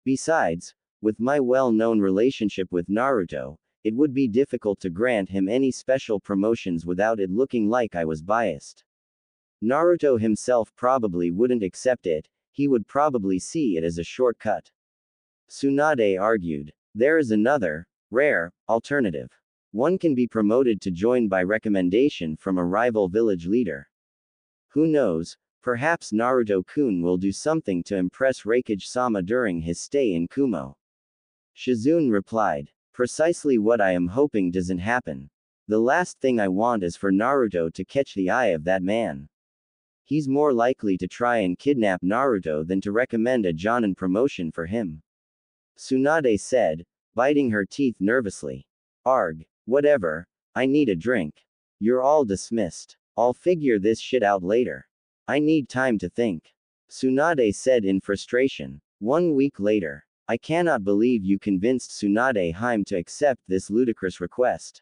Besides, with my well-known relationship with Naruto, it would be difficult to grant him any special promotions without it looking like I was biased. Naruto himself probably wouldn't accept it, he would probably see it as a shortcut. Tsunade argued. There is another, rare, alternative. One can be promoted to join by recommendation from a rival village leader. Who knows, perhaps Naruto-kun will do something to impress Raikage-sama during his stay in Kumo. Shizune replied. Precisely what I am hoping doesn't happen. The last thing I want is for Naruto to catch the eye of that man. He's more likely to try and kidnap Naruto than to recommend a Jonin promotion for him. Tsunade said, biting her teeth nervously. Arg, whatever, I need a drink. You're all dismissed. I'll figure this shit out later. I need time to think. Tsunade said in frustration. 1 week later. I cannot believe you convinced Tsunade Heim to accept this ludicrous request.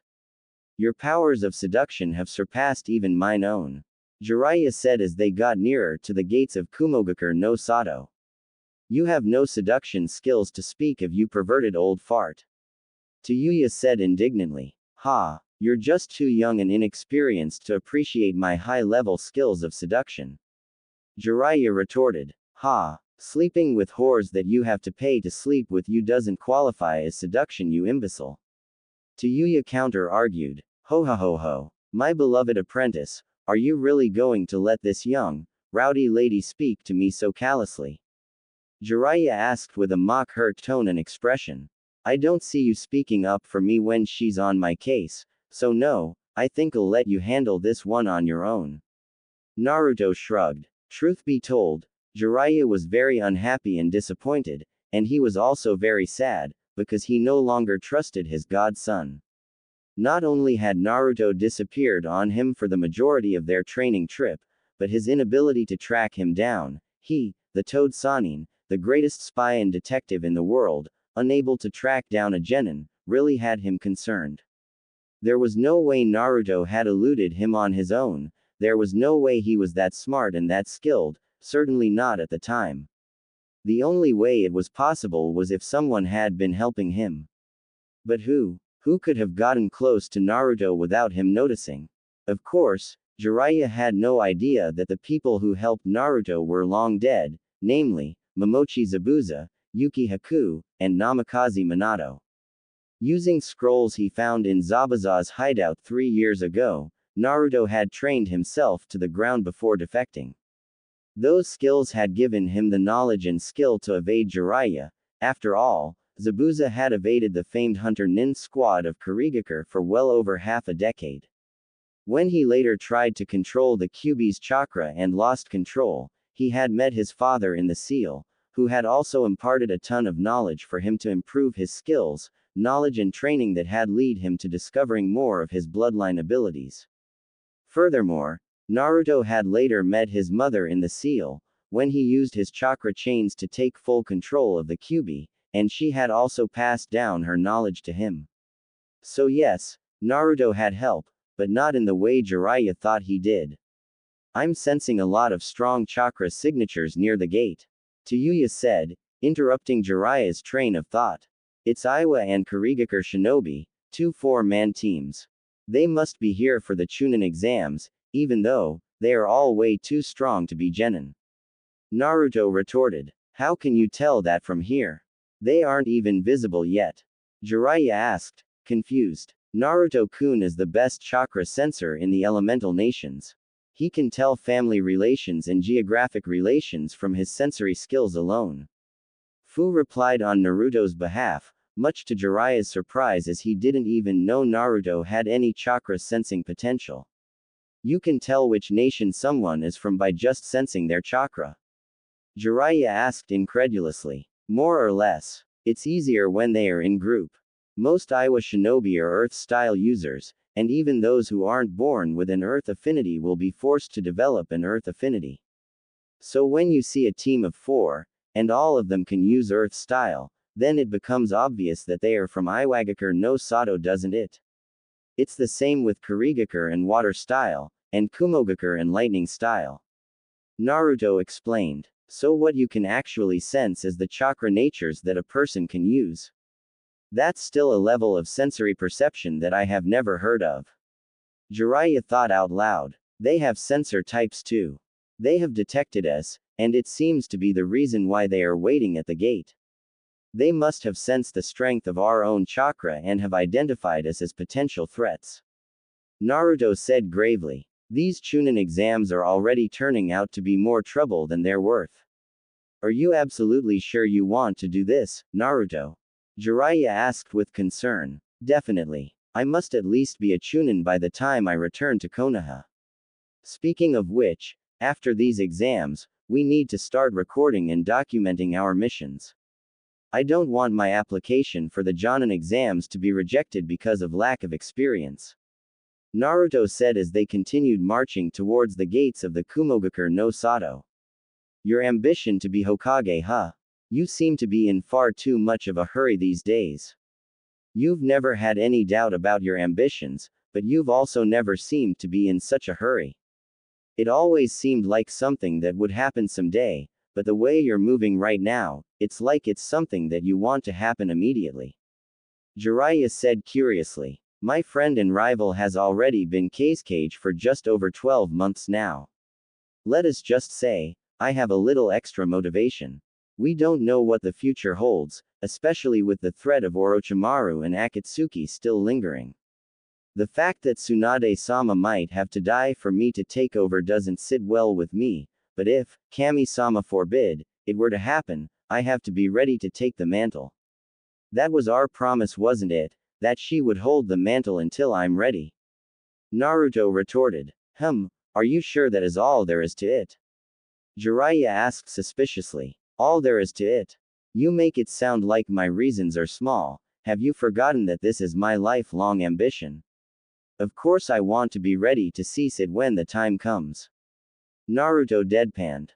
Your powers of seduction have surpassed even mine own. Jiraiya said as they got nearer to the gates of Kumogakure no Sato. You have no seduction skills to speak of, you perverted old fart. Tayuya said indignantly. Ha, you're just too young and inexperienced to appreciate my high-level skills of seduction. Jiraiya retorted. Ha. Sleeping with whores that you have to pay to sleep with you doesn't qualify as seduction, you imbecile. Tayuya counter-argued. Ho ho ho ho. My beloved apprentice, are you really going to let this young, rowdy lady speak to me so callously? Jiraiya asked with a mock-hurt tone and expression. I don't see you speaking up for me when she's on my case, so no, I think I'll let you handle this one on your own. Naruto shrugged. Truth be told, Jiraiya was very unhappy and disappointed, and he was also very sad, because he no longer trusted his godson. Not only had Naruto disappeared on him for the majority of their training trip, but his inability to track him down, the Toad Sannin, the greatest spy and detective in the world, unable to track down a genin, really had him concerned. There was no way Naruto had eluded him on his own, there was no way he was that smart and that skilled, certainly not at the time. The only way it was possible was if someone had been helping him. But who? Who could have gotten close to Naruto without him noticing? Of course, Jiraiya had no idea that the people who helped Naruto were long dead, namely, Momochi Zabuza, Yuki Haku, and Namikaze Minato. Using scrolls he found in Zabuza's hideout 3 years ago, Naruto had trained himself to the ground before defecting. Those skills had given him the knowledge and skill to evade Jiraiya. After all, Zabuza had evaded the famed Hunter Nin squad of Kurigakure for well over half a decade. When he later tried to control the Kyuubi's chakra and lost control, he had met his father in the seal, who had also imparted a ton of knowledge for him to improve his skills, knowledge and training that had led him to discovering more of his bloodline abilities. Furthermore, Naruto had later met his mother in the seal, when he used his chakra chains to take full control of the Kyuubi, and she had also passed down her knowledge to him. So yes, Naruto had help, but not in the way Jiraiya thought he did. I'm sensing a lot of strong chakra signatures near the gate. Tayuya said, interrupting Jiraiya's train of thought. It's Iwa and Kurigakure shinobi, 2 4-man teams. They must be here for the Chunin exams, even though they are all way too strong to be genin. Naruto retorted. How can you tell that from here? They aren't even visible yet. Jiraiya asked, confused. Naruto-kun is the best chakra sensor in the elemental nations. He can tell family relations and geographic relations from his sensory skills alone. Fu replied on Naruto's behalf, much to Jiraiya's surprise as he didn't even know Naruto had any chakra sensing potential. You can tell which nation someone is from by just sensing their chakra. Jiraiya asked incredulously. More or less. It's easier when they are in group. Most Iwa shinobi are Earth-style users, and even those who aren't born with an Earth affinity will be forced to develop an Earth affinity. So when you see a team of 4, and all of them can use Earth-style, then it becomes obvious that they are from Iwagakure no Sato, doesn't it? It's the same with Kurigakure and Water Style, and Kumogakure and Lightning Style. Naruto explained. So what you can actually sense is the chakra natures that a person can use. That's still a level of sensory perception that I have never heard of. Jiraiya thought out loud. They have sensor types too. They have detected us, and it seems to be the reason why they are waiting at the gate. They must have sensed the strength of our own chakra and have identified us as potential threats. Naruto said gravely. These Chunin exams are already turning out to be more trouble than they're worth. Are you absolutely sure you want to do this, Naruto? Jiraiya asked with concern. Definitely. I must at least be a Chunin by the time I return to Konoha. Speaking of which, after these exams, we need to start recording and documenting our missions. I don't want my application for the Jonin exams to be rejected because of lack of experience. Naruto said as they continued marching towards the gates of the Kumogakure no Sato. Your ambition to be Hokage, huh? You seem to be in far too much of a hurry these days. You've never had any doubt about your ambitions, but you've also never seemed to be in such a hurry. It always seemed like something that would happen someday, but the way you're moving right now, it's like it's something that you want to happen immediately. Jiraiya said curiously. My friend and rival has already been Kazekage for just over 12 months now. Let us just say, I have a little extra motivation. We don't know what the future holds, especially with the threat of Orochimaru and Akatsuki still lingering. The fact that Tsunade-sama might have to die for me to take over doesn't sit well with me, but if, Kami-sama forbid, it were to happen, I have to be ready to take the mantle. That was our promise, wasn't it? That she would hold the mantle until I'm ready. Naruto retorted. Are you sure that is all there is to it? Jiraiya asked suspiciously. All there is to it? You make it sound like my reasons are small. Have you forgotten that this is my lifelong ambition? Of course I want to be ready to seize it when the time comes. Naruto deadpanned.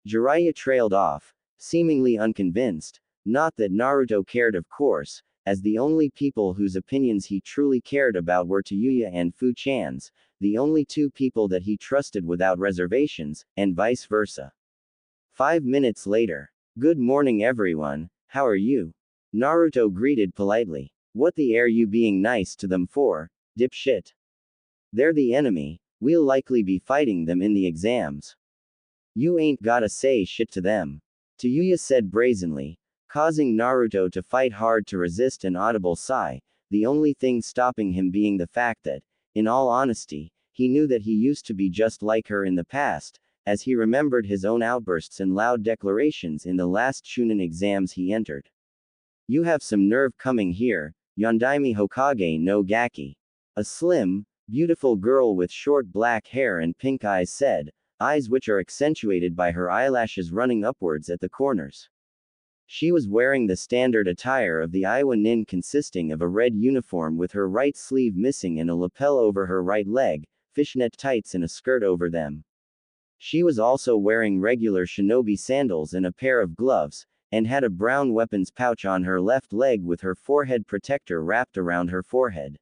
Jiraiya trailed off, seemingly unconvinced. Not that Naruto cared, of course, as the only people whose opinions he truly cared about were Tayuya and Fu-chan's, the only two people that he trusted without reservations, and vice versa. 5 minutes later. Good morning everyone, how are you? Naruto greeted politely. What the air you being nice to them for, dipshit? They're the enemy, we'll likely be fighting them in the exams. You ain't gotta say shit to them. Tayuya said brazenly, causing Naruto to fight hard to resist an audible sigh, the only thing stopping him being the fact that, in all honesty, he knew that he used to be just like her in the past, as he remembered his own outbursts and loud declarations in the last Chunin exams he entered. You have some nerve coming here, Yondaime Hokage no Gaki. A slim, beautiful girl with short black hair and pink eyes said, eyes which are accentuated by her eyelashes running upwards at the corners. She was wearing the standard attire of the Iowa nin, consisting of a red uniform with her right sleeve missing and a lapel over her right leg, fishnet tights and a skirt over them. She was also wearing regular shinobi sandals and a pair of gloves, and had a brown weapons pouch on her left leg with her forehead protector wrapped around her forehead.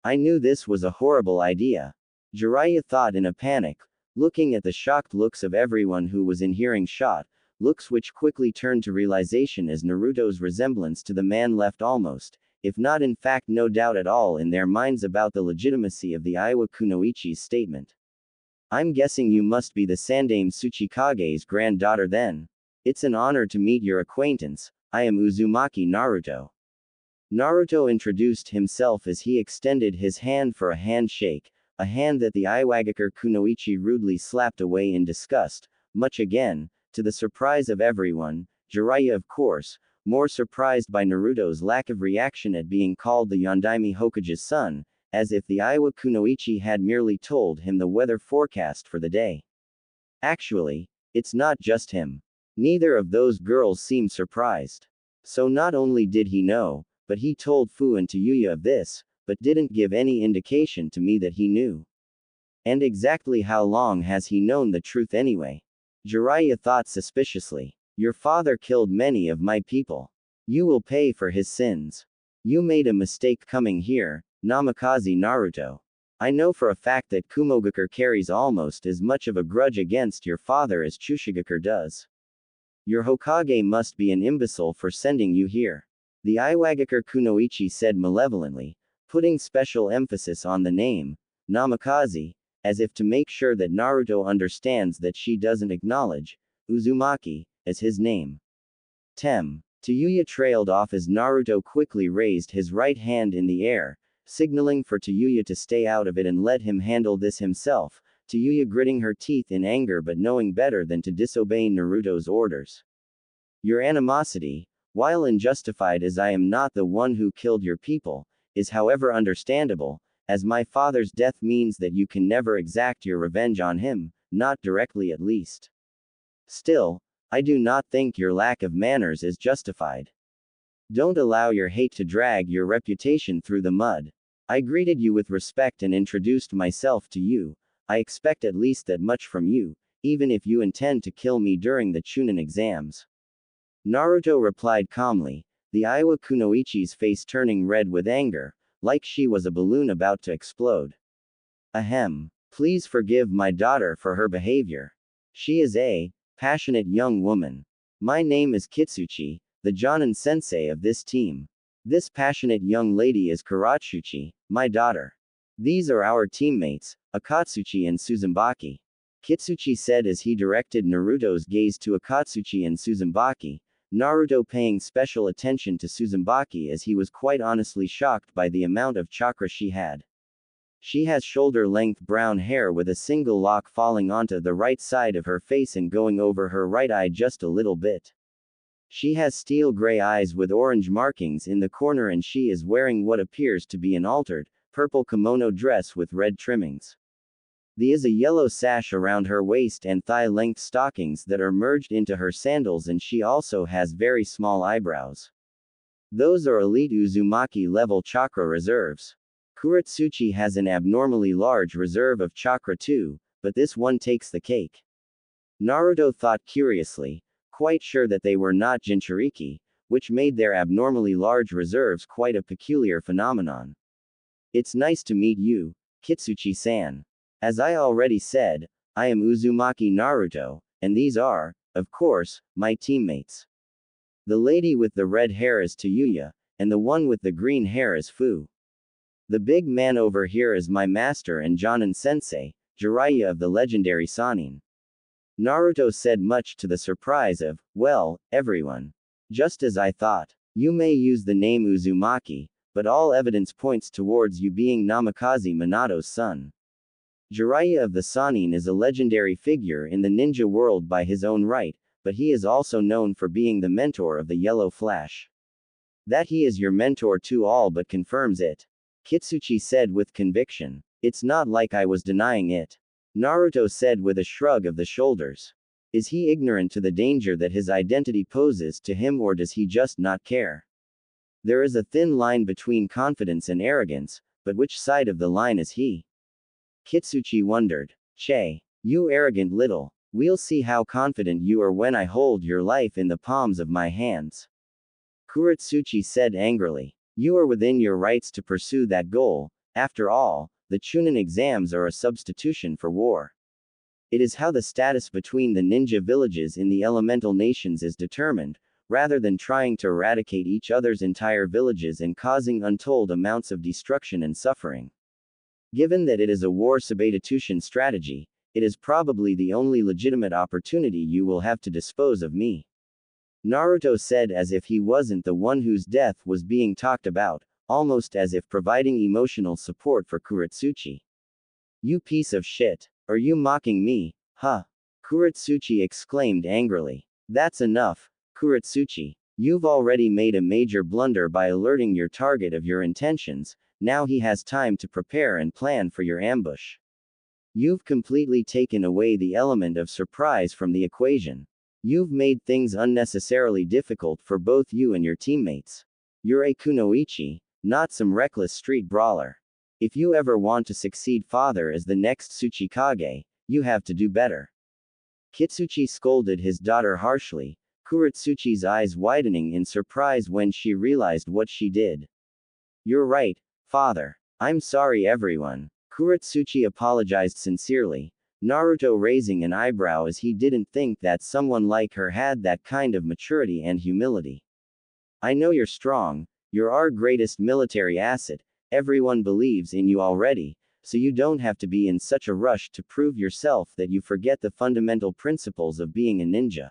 I knew this was a horrible idea. Jiraiya thought in a panic, looking at the shocked looks of everyone who was in hearing shot, looks which quickly turned to realization as Naruto's resemblance to the man left almost, if not in fact no doubt at all in their minds about the legitimacy of the Iowa Kunoichi's statement. I'm guessing you must be the Sandame Tsuchikage's granddaughter then. It's an honor to meet your acquaintance, I am Uzumaki Naruto. Naruto introduced himself as he extended his hand for a handshake, a hand that the Iwagakure Kunoichi rudely slapped away in disgust, much again, to the surprise of everyone, Jiraiya of course, more surprised by Naruto's lack of reaction at being called the Yondaime Hokage's son, as if the Iowa Kunoichi had merely told him the weather forecast for the day. Actually, it's not just him. Neither of those girls seemed surprised. So not only did he know, but he told Fu and Tayuya of this, but didn't give any indication to me that he knew. And exactly how long has he known the truth anyway? Jiraiya thought suspiciously. Your father killed many of my people. You will pay for his sins. You made a mistake coming here, Namikaze Naruto. I know for a fact that Kumogakure carries almost as much of a grudge against your father as Chushigakure does. Your Hokage must be an imbecile for sending you here. The Iwagakure Kunoichi said malevolently, putting special emphasis on the name, Namikaze, as if to make sure that Naruto understands that she doesn't acknowledge Uzumaki as his name. Tayuya trailed off as Naruto quickly raised his right hand in the air, signaling for Tayuya to stay out of it and let him handle this himself, Tayuya gritting her teeth in anger but knowing better than to disobey Naruto's orders. Your animosity, while unjustified as I am not the one who killed your people, is however understandable, as my father's death means that you can never exact your revenge on him, not directly at least. Still, I do not think your lack of manners is justified. Don't allow your hate to drag your reputation through the mud. I greeted you with respect and introduced myself to you. I expect at least that much from you, even if you intend to kill me during the Chunin exams. Naruto replied calmly, the Iowa Kunoichi's face turning red with anger, like she was a balloon about to explode. Ahem. Please forgive my daughter for her behavior. She is a passionate young woman. My name is Kitsuchi, the Jonin sensei of this team. This passionate young lady is Karatsuchi, my daughter. These are our teammates, Akatsuchi and Suzumaki. Kitsuchi said as he directed Naruto's gaze to Akatsuchi and Suzumaki, Naruto paying special attention to Suzumaki as he was quite honestly shocked by the amount of chakra she had. She has shoulder-length brown hair with a single lock falling onto the right side of her face and going over her right eye just a little bit. She has steel gray eyes with orange markings in the corner and she is wearing what appears to be an altered, purple kimono dress with red trimmings. There is a yellow sash around her waist and thigh-length stockings that are merged into her sandals and she also has very small eyebrows. Those are elite Uzumaki-level chakra reserves. Kuretsuchi has an abnormally large reserve of chakra too, but this one takes the cake. Naruto thought curiously, quite sure that they were not Jinchuriki, which made their abnormally large reserves quite a peculiar phenomenon. It's nice to meet you, Kitsuchi-san. As I already said, I am Uzumaki Naruto, and these are, of course, my teammates. The lady with the red hair is Tayuya, and the one with the green hair is Fu. The big man over here is my master and Jonin sensei, Jiraiya of the legendary Sannin. Naruto said, much to the surprise of, well, everyone. Just as I thought. You may use the name Uzumaki, but all evidence points towards you being Namikaze Minato's son. Jiraiya of the Sannin is a legendary figure in the ninja world by his own right, but he is also known for being the mentor of the Yellow Flash. That he is your mentor too all but confirms it. Kitsuchi said with conviction. It's not like I was denying it. Naruto said with a shrug of the shoulders. Is he ignorant to the danger that his identity poses to him or does he just not care? There is a thin line between confidence and arrogance, but which side of the line is he? Kitsuchi wondered. Che. You arrogant little. We'll see how confident you are when I hold your life in the palms of my hands. Kuretsuchi said angrily. You are within your rights to pursue that goal. After all, the Chunin exams are a substitution for war. It is how the status between the ninja villages in the elemental nations is determined, rather than trying to eradicate each other's entire villages and causing untold amounts of destruction and suffering. Given that it is a war substitution strategy, it is probably the only legitimate opportunity you will have to dispose of me. Naruto said as if he wasn't the one whose death was being talked about, almost as if providing emotional support for Kuretsuchi. You piece of shit. Are you mocking me, huh? Kuretsuchi exclaimed angrily. That's enough, Kuretsuchi. You've already made a major blunder by alerting your target of your intentions, now he has time to prepare and plan for your ambush. You've completely taken away the element of surprise from the equation. You've made things unnecessarily difficult for both you and your teammates. You're a kunoichi, not some reckless street brawler. If you ever want to succeed father as the next Tsuchikage, you have to do better. Kitsuchi scolded his daughter harshly. Kuretsuchi's eyes widening in surprise when she realized what she did. You're right, father. I'm sorry everyone. Kuretsuchi apologized sincerely, Naruto raising an eyebrow as he didn't think that someone like her had that kind of maturity and humility. I know you're strong, you're our greatest military asset, everyone believes in you already, so you don't have to be in such a rush to prove yourself that you forget the fundamental principles of being a ninja.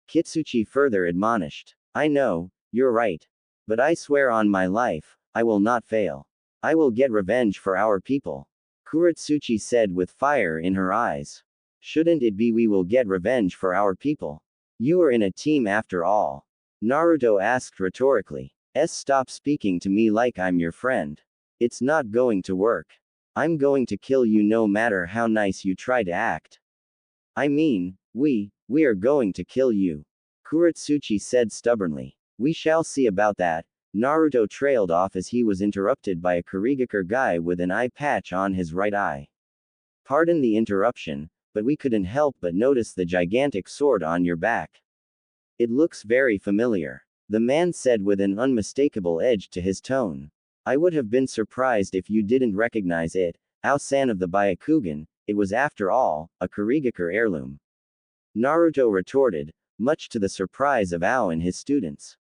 Kitsuchi further admonished. I know, you're right. But I swear on my life, I will not fail. I will get revenge for our people. Kuretsuchi said with fire in her eyes. Shouldn't it be we will get revenge for our people? You are in a team after all. Naruto asked rhetorically. Stop speaking to me like I'm your friend. It's not going to work. I'm going to kill you no matter how nice you try to act. I mean, we are going to kill you. Kuretsuchi said stubbornly. We shall see about that. Naruto trailed off as he was interrupted by a Kurigakure guy with an eye patch on his right eye. Pardon the interruption, but we couldn't help but notice the gigantic sword on your back. It looks very familiar. The man said with an unmistakable edge to his tone. I would have been surprised if you didn't recognize it, Ao-san of the Byakugan, it was after all, a Kurigakure heirloom. Naruto retorted, much to the surprise of Ao and his students.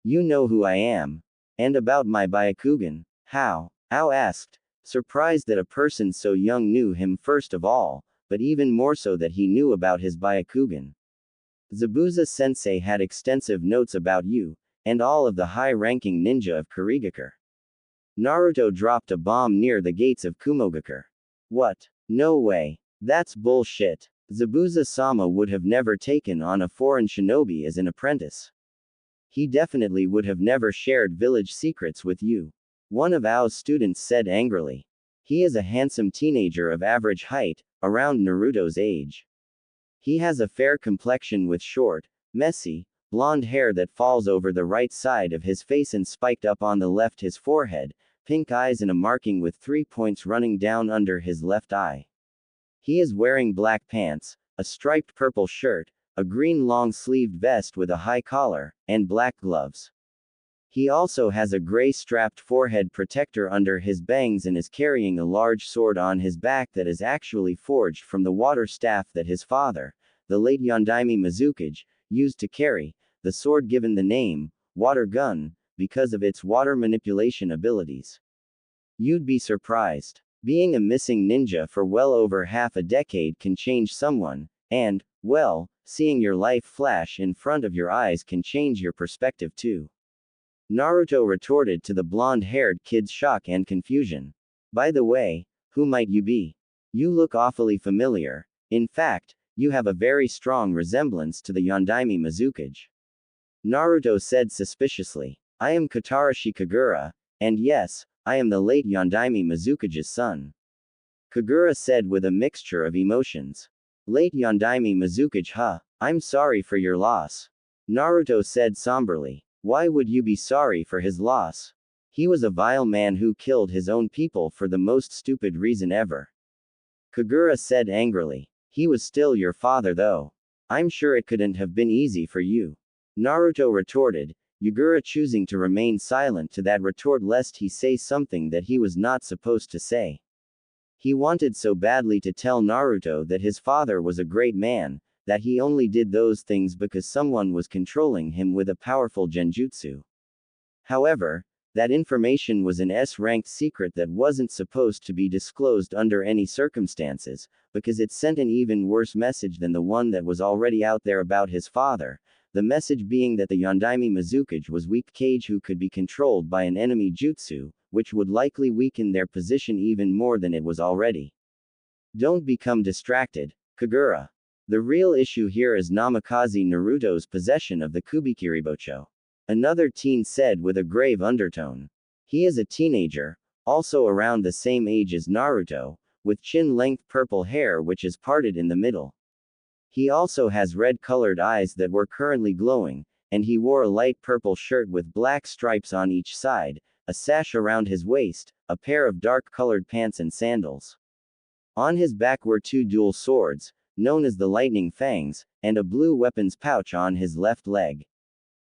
You know who I am. And about my Byakugan, how? Ao asked, surprised that a person so young knew him first of all, but even more so that he knew about his Byakugan. Zabuza-sensei had extensive notes about you, and all of the high-ranking ninja of Kurigakure. Naruto dropped a bomb near the gates of Kumogakure. What? No way. That's bullshit. Zabuza-sama would have never taken on a foreign shinobi as an apprentice. He definitely would have never shared village secrets with you. One of Ao's students said angrily. He is a handsome teenager of average height, around Naruto's age. He has a fair complexion with short, messy, blonde hair that falls over the right side of his face and spiked up on the left his forehead, pink eyes and a marking with 3 points running down under his left eye. He is wearing black pants, a striped purple shirt, a green long-sleeved vest with a high collar, and black gloves. He also has a gray strapped forehead protector under his bangs and is carrying a large sword on his back that is actually forged from the water staff that his father, the late Yondaime Mizukage, used to carry, the sword given the name, water gun, because of its water manipulation abilities. You'd be surprised. Being a missing ninja for well over half a decade can change someone, and, well, seeing your life flash in front of your eyes can change your perspective too. Naruto retorted to the blonde-haired kid's shock and confusion. By the way, who might you be? You look awfully familiar. In fact, you have a very strong resemblance to the Yondaime Mizukage. Naruto said suspiciously. I am Kotarashi Kagura, and yes, I am the late Yondaime Mizukage's son. Kagura said with a mixture of emotions. Late Yondaime Mizukage, huh? I'm sorry for your loss. Naruto said somberly. Why would you be sorry for his loss? He was a vile man who killed his own people for the most stupid reason ever. Kagura said angrily. He was still your father though. I'm sure it couldn't have been easy for you. Naruto retorted, Yagura choosing to remain silent to that retort lest he say something that he was not supposed to say. He wanted so badly to tell Naruto that his father was a great man, that he only did those things because someone was controlling him with a powerful genjutsu. However, that information was an S-ranked secret that wasn't supposed to be disclosed under any circumstances, because it sent an even worse message than the one that was already out there about his father, the message being that the Yondaime Mizukage was weak kage who could be controlled by an enemy jutsu, which would likely weaken their position even more than it was already. Don't become distracted, Kagura. The real issue here is Namikaze Naruto's possession of the Kubikiribocho. Another teen said with a grave undertone. He is a teenager, also around the same age as Naruto, with chin-length purple hair which is parted in the middle. He also has red-colored eyes that were currently glowing, and he wore a light purple shirt with black stripes on each side, a sash around his waist, a pair of dark-colored pants and sandals. On his back were 2 dual swords, known as the Lightning Fangs, and a blue weapons pouch on his left leg.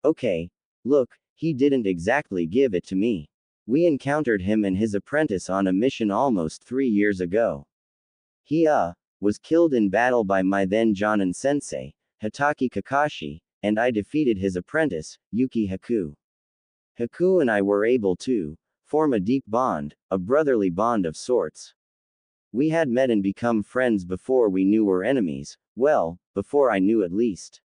Okay, look, he didn't exactly give it to me. We encountered him and his apprentice on a mission almost 3 years ago. He, was killed in battle by my then Jonin sensei, Hitaki Kakashi, and I defeated his apprentice, Yuki Haku. Haku and I were able to form a deep bond, a brotherly bond of sorts. We had met and become friends before we knew we're enemies, well, before I knew at least.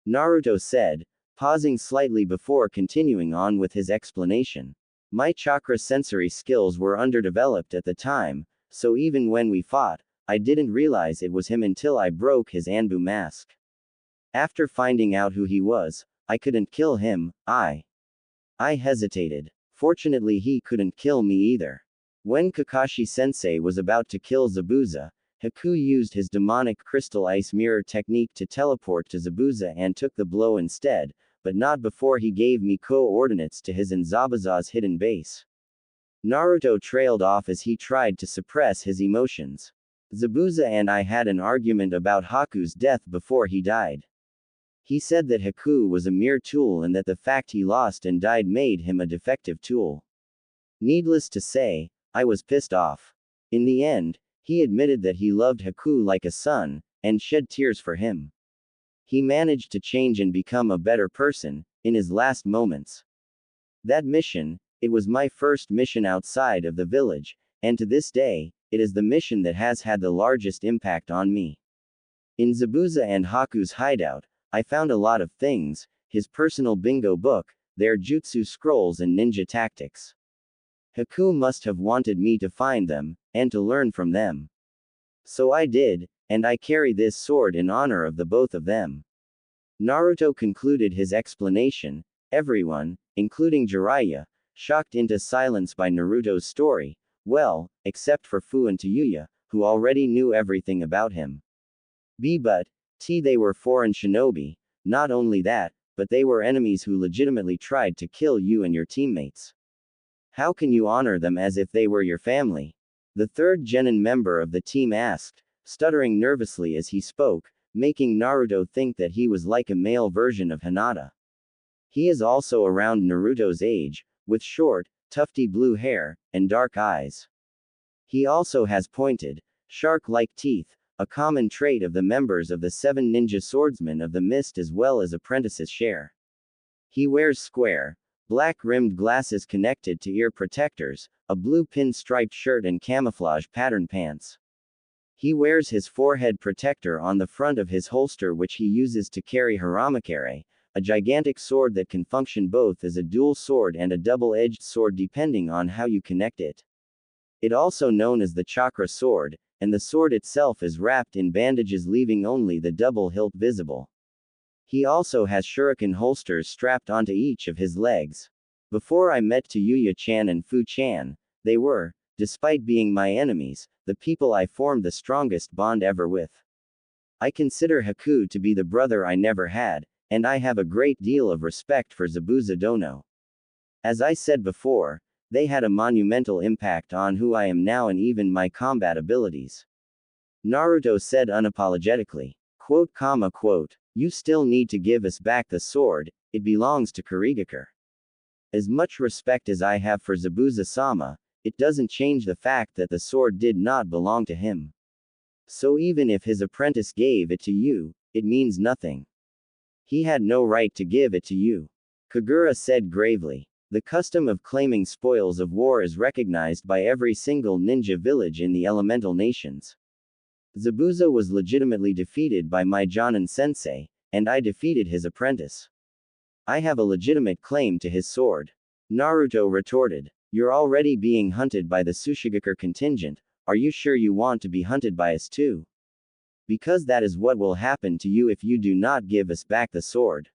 Naruto said, pausing slightly before continuing on with his explanation. My chakra sensory skills were underdeveloped at the time, so even when we fought, I didn't realize it was him until I broke his Anbu mask. After finding out who he was, I couldn't kill him. I hesitated. Fortunately, he couldn't kill me either. When Kakashi-sensei was about to kill Zabuza, Haku used his demonic crystal ice mirror technique to teleport to Zabuza and took the blow instead, but not before he gave me coordinates to his and Zabuza's hidden base. Naruto trailed off as he tried to suppress his emotions. Zabuza and I had an argument about Haku's death before he died. He said that Haku was a mere tool and that the fact he lost and died made him a defective tool. Needless to say, I was pissed off. In the end, he admitted that he loved Haku like a son, and shed tears for him. He managed to change and become a better person, in his last moments. That mission, it was my first mission outside of the village, and to this day, it is the mission that has had the largest impact on me. In Zabuza and Haku's hideout, I found a lot of things, his personal bingo book, their jutsu scrolls and ninja tactics. Haku must have wanted me to find them, and to learn from them. So I did, and I carry this sword in honor of the both of them. Naruto concluded his explanation. Everyone, including Jiraiya, shocked into silence by Naruto's story, well, except for Fu and Tayuya, who already knew everything about him. But they were foreign shinobi, not only that, but they were enemies who legitimately tried to kill you and your teammates. How can you honor them as if they were your family? The third genin member of the team asked, stuttering nervously as he spoke, making Naruto think that he was like a male version of Hinata. He is also around Naruto's age, with short, tufty blue hair, and dark eyes. He also has pointed, shark-like teeth, a common trait of the members of the 7 ninja swordsmen of the mist as well as apprentices share. He wears square, black-rimmed glasses connected to ear protectors, a blue pin-striped shirt and camouflage pattern pants. He wears his forehead protector on the front of his holster which he uses to carry Haramakare, a gigantic sword that can function both as a dual sword and a double-edged sword depending on how you connect it. It also known as the chakra sword, and the sword itself is wrapped in bandages leaving only the double hilt visible. He also has shuriken holsters strapped onto each of his legs. Before I met Tayuya-chan and Fu-chan, they were, despite being my enemies, the people I formed the strongest bond ever with. I consider Haku to be the brother I never had, and I have a great deal of respect for Zabuza Dono. As I said before, they had a monumental impact on who I am now and even my combat abilities. Naruto said unapologetically. Quote, you still need to give us back the sword, it belongs to Kurigakure. As much respect as I have for Zabuza-sama, it doesn't change the fact that the sword did not belong to him. So even if his apprentice gave it to you, it means nothing. He had no right to give it to you. Kagura said gravely. The custom of claiming spoils of war is recognized by every single ninja village in the elemental nations. Zabuza was legitimately defeated by my Jonin sensei, and I defeated his apprentice. I have a legitimate claim to his sword. Naruto retorted. You're already being hunted by the Tsushigakure contingent, are you sure you want to be hunted by us too? Because that is what will happen to you if you do not give us back the sword.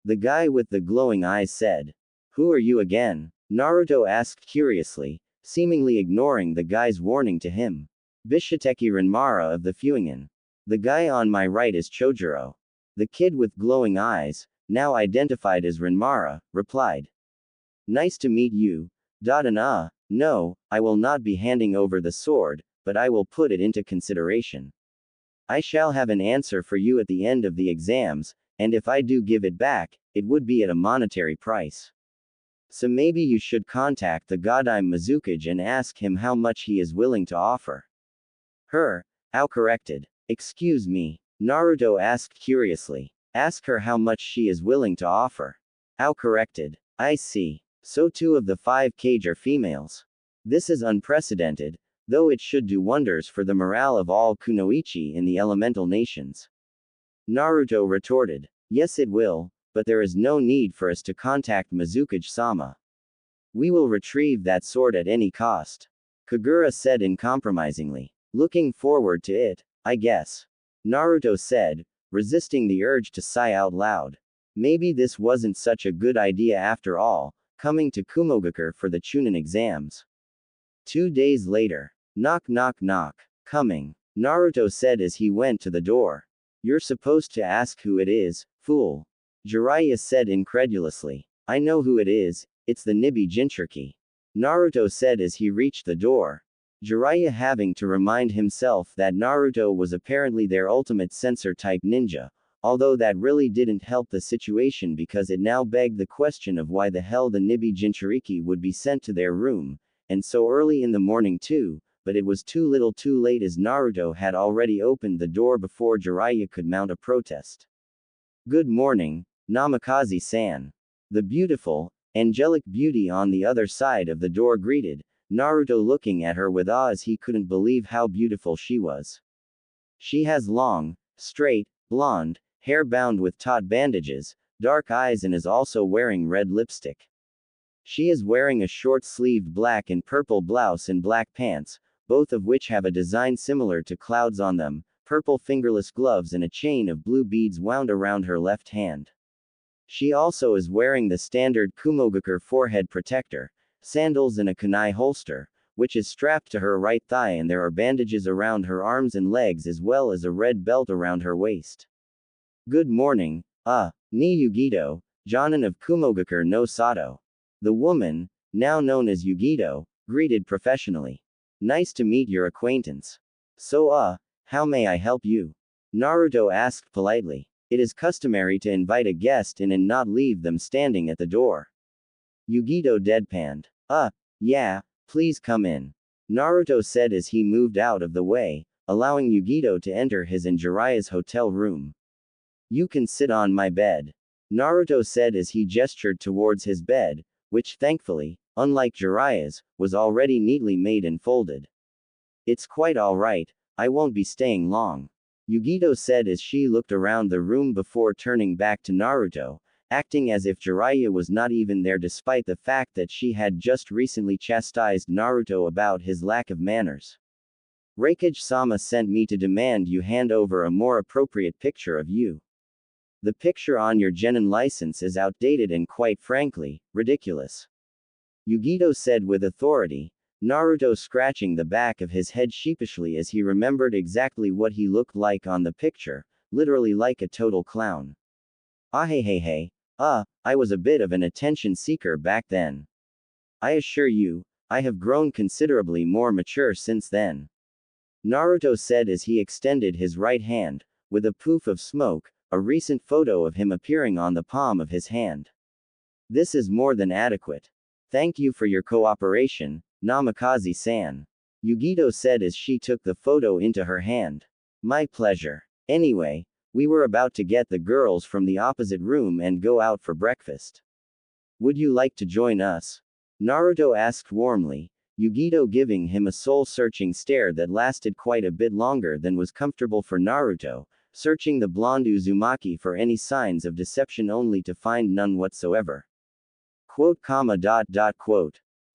The guy with the glowing eyes said. Who are you again? Naruto asked curiously, seemingly ignoring the guy's warning to him. Bishiteki Renmara of the Fuingen. The guy on my right is Chojuro. The kid with glowing eyes, now identified as Renmara, replied. Nice to meet you. No, I will not be handing over the sword, but I will put it into consideration. I shall have an answer for you at the end of the exams, and if I do give it back, it would be at a monetary price. So maybe you should contact the Godime Mizukage and ask him how much he is willing to offer. Her. Ao corrected. Excuse me. Naruto asked curiously. Ask her how much she is willing to offer. Ao corrected. I see. So 2 of the 5 Kage are females. This is unprecedented, though it should do wonders for the morale of all kunoichi in the elemental nations. Naruto retorted. Yes, it will, but there is no need for us to contact Mizukage-sama. We will retrieve that sword at any cost. Kagura said uncompromisingly. Looking forward to it, I guess. Naruto said, resisting the urge to sigh out loud. Maybe this wasn't such a good idea after all, coming to Kumogakure for the Chunin exams. 2 days later. Knock knock knock. Coming. Naruto said as he went to the door. You're supposed to ask who it is, fool. Jiraiya said incredulously. I know who it is, it's the Nibi Jinchuriki. Naruto said as he reached the door. Jiraiya having to remind himself that Naruto was apparently their ultimate sensor-type ninja, although that really didn't help the situation because it now begged the question of why the hell the Nibi Jinchuriki would be sent to their room, and so early in the morning too, but it was too little too late as Naruto had already opened the door before Jiraiya could mount a protest. Good morning, Namikaze-san. The beautiful, angelic beauty on the other side of the door greeted, Naruto looking at her with awe as he couldn't believe how beautiful she was. She has long, straight, blonde, hair bound with taut bandages, dark eyes and is also wearing red lipstick. She is wearing a short-sleeved black and purple blouse and black pants, both of which have a design similar to clouds on them, purple fingerless gloves and a chain of blue beads wound around her left hand. She also is wearing the standard Kumogakure forehead protector, sandals and a kunai holster, which is strapped to her right thigh and there are bandages around her arms and legs as well as a red belt around her waist. Good morning, ni Yugito, Jonin of Kumogakure no Sato. The woman, now known as Yugito, greeted professionally. Nice to meet your acquaintance. So how may I help you? Naruto asked politely. It is customary to invite a guest in and not leave them standing at the door. Yugito deadpanned. Yeah, please come in. Naruto said as he moved out of the way, allowing Yugito to enter his and Jiraiya's hotel room. You can sit on my bed. Naruto said as he gestured towards his bed, which thankfully, unlike Jiraiya's, was already neatly made and folded. It's quite alright, I won't be staying long. Yugito said as she looked around the room before turning back to Naruto, acting as if Jiraiya was not even there despite the fact that she had just recently chastised Naruto about his lack of manners. Reikage-sama sent me to demand you hand over a more appropriate picture of you. The picture on your genin license is outdated and quite frankly, ridiculous. Yugito said with authority, Naruto scratching the back of his head sheepishly as he remembered exactly what he looked like on the picture, literally like a total clown. Hey, I was a bit of an attention seeker back then. I assure you, I have grown considerably more mature since then. Naruto said as he extended his right hand, with a poof of smoke, a recent photo of him appearing on the palm of his hand. This is more than adequate. Thank you for your cooperation, Namikaze-san. Yugito said as she took the photo into her hand. My pleasure. Anyway, we were about to get the girls from the opposite room and go out for breakfast. Would you like to join us? Naruto asked warmly, Yugito giving him a soul-searching stare that lasted quite a bit longer than was comfortable for Naruto, searching the blonde Uzumaki for any signs of deception only to find none whatsoever. Quote.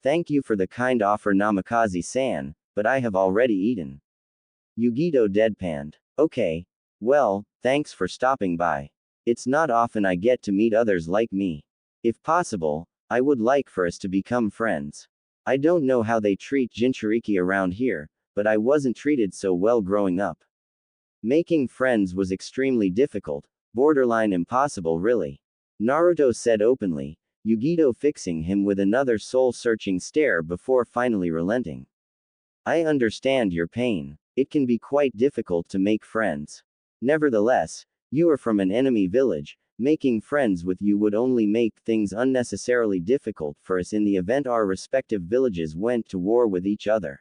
Thank you for the kind offer Namikaze-san, but I have already eaten. Yugito deadpanned. Okay. Well, thanks for stopping by. It's not often I get to meet others like me. If possible, I would like for us to become friends. I don't know how they treat Jinchuriki around here, but I wasn't treated so well growing up. Making friends was extremely difficult, borderline impossible really. Naruto said openly, Yugito fixing him with another soul-searching stare before finally relenting. I understand your pain. it can be quite difficult to make friends. Nevertheless, you are from an enemy village, making friends with you would only make things unnecessarily difficult for us in the event our respective villages went to war with each other.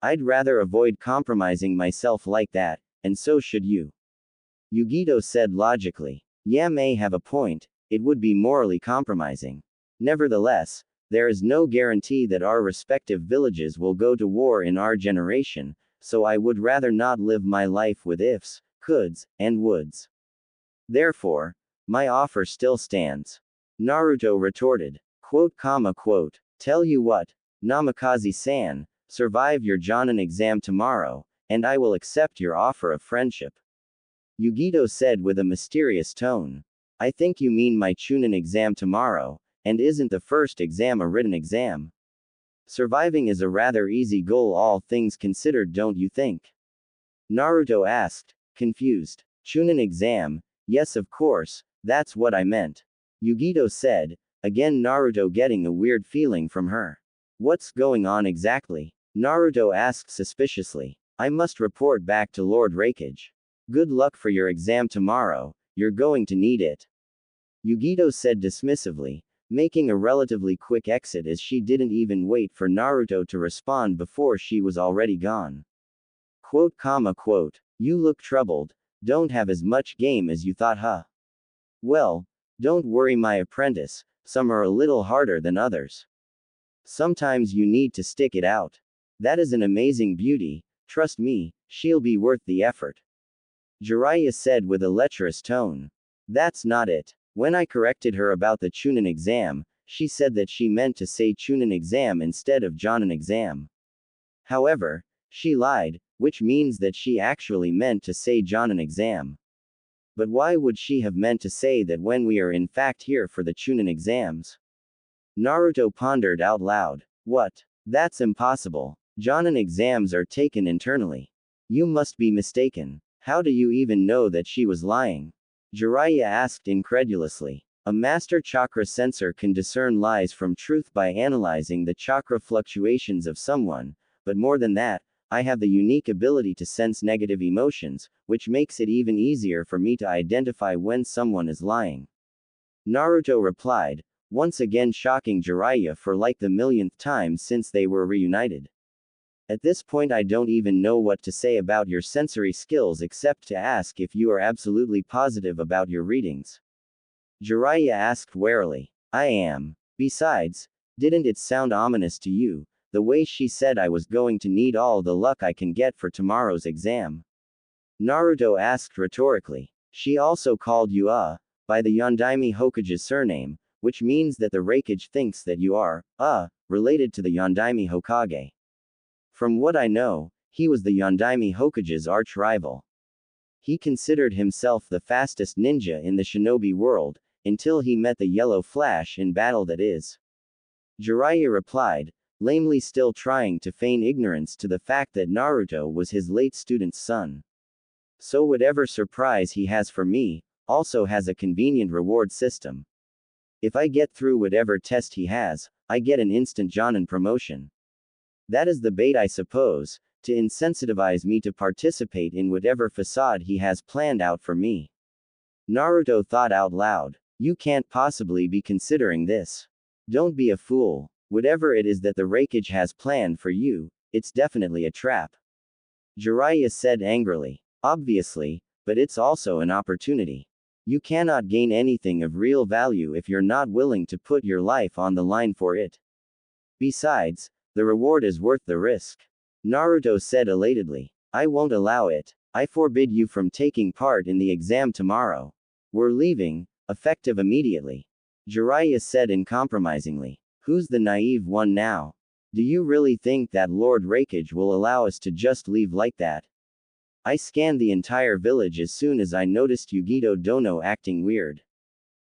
I'd rather avoid compromising myself like that, and so should you. Yugito said logically. Ya may have a point, it would be morally compromising. Nevertheless, there is no guarantee that our respective villages will go to war in our generation, so I would rather not live my life with ifs, coulds, and woulds. Therefore, my offer still stands. Naruto retorted. Quote, tell you what, Namikaze-san, survive your Jonin exam tomorrow, and I will accept your offer of friendship. Yugito said with a mysterious tone. I think you mean my Chunin exam tomorrow, and isn't the first exam a written exam? Surviving is a rather easy goal all things considered, don't you think? Naruto asked, confused. Chunin exam, yes of course, that's what I meant. Yugito said, again Naruto getting a weird feeling from her. What's going on exactly? Naruto asked suspiciously. I must report back to Lord Raikage. Good luck for your exam tomorrow, you're going to need it. Yugito said dismissively, making a relatively quick exit as she didn't even wait for Naruto to respond before she was already gone. Quote, you look troubled, don't have as much game as you thought, huh? Well, don't worry my apprentice, some are a little harder than others. Sometimes you need to stick it out. That is an amazing beauty, trust me, she'll be worth the effort. Jiraiya said with a lecherous tone. That's not it. When I corrected her about the Chunin exam, she said that she meant to say Chunin exam instead of Jonin exam. However, she lied, which means that she actually meant to say Jonin exam. But why would she have meant to say that when we are in fact here for the Chunin exams? Naruto pondered out loud. What? That's impossible. Jonin exams are taken internally. You must be mistaken. How do you even know that she was lying? Jiraiya asked incredulously. A master chakra sensor can discern lies from truth by analyzing the chakra fluctuations of someone, but more than that, I have the unique ability to sense negative emotions, which makes it even easier for me to identify when someone is lying. Naruto replied, once again shocking Jiraiya for like the millionth time since they were reunited. At this point I don't even know what to say about your sensory skills except to ask if you are absolutely positive about your readings. Jiraiya asked warily. I am. Besides, didn't it sound ominous to you, the way she said I was going to need all the luck I can get for tomorrow's exam? Naruto asked rhetorically. She also called you by the Yondaime Hokage's surname, which means that the Raikage thinks that you are, related to the Yondaime Hokage. From what I know, he was the Yondaime Hokage's arch-rival. He considered himself the fastest ninja in the shinobi world, until he met the Yellow Flash in battle that is. Jiraiya replied, lamely still trying to feign ignorance to the fact that Naruto was his late student's son. So whatever surprise he has for me, also has a convenient reward system. If I get through whatever test he has, I get an instant Jonin promotion. That is the bait I suppose, to insensitivize me to participate in whatever facade he has planned out for me. Naruto thought out loud. You can't possibly be considering this. Don't be a fool. Whatever it is that the Raikage has planned for you, it's definitely a trap. Jiraiya said angrily. Obviously, but it's also an opportunity. You cannot gain anything of real value if you're not willing to put your life on the line for it. Besides, the reward is worth the risk. Naruto said elatedly. I won't allow it. I forbid you from taking part in the exam tomorrow. We're leaving, effective immediately. Jiraiya said uncompromisingly. Who's the naive one now? Do you really think that Lord Raikage will allow us to just leave like that? I scanned the entire village as soon as I noticed Yugito Dono acting weird.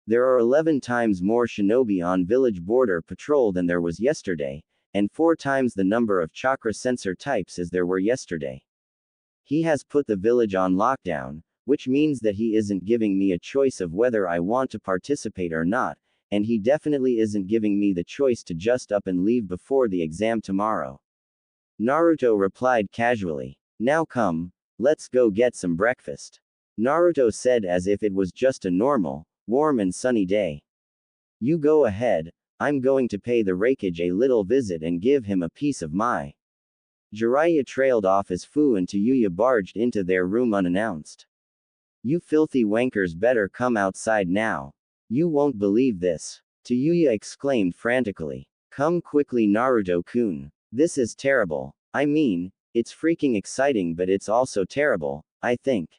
There are 11 times more shinobi on village border patrol than there was yesterday, and 4 times the number of chakra sensor types as there were yesterday. He has put the village on lockdown, which means that he isn't giving me a choice of whether I want to participate or not, and he definitely isn't giving me the choice to just up and leave before the exam tomorrow. Naruto replied casually. Now come, let's go get some breakfast. Naruto said as if it was just a normal, warm and sunny day. You go ahead, I'm going to pay the Raikage a little visit and give him a piece of my. Jiraiya trailed off as Fu and Tayuya barged into their room unannounced. You filthy wankers better come outside now. You won't believe this. Tayuya exclaimed frantically. Come quickly Naruto-kun. This is terrible. I mean, it's freaking exciting but it's also terrible, I think.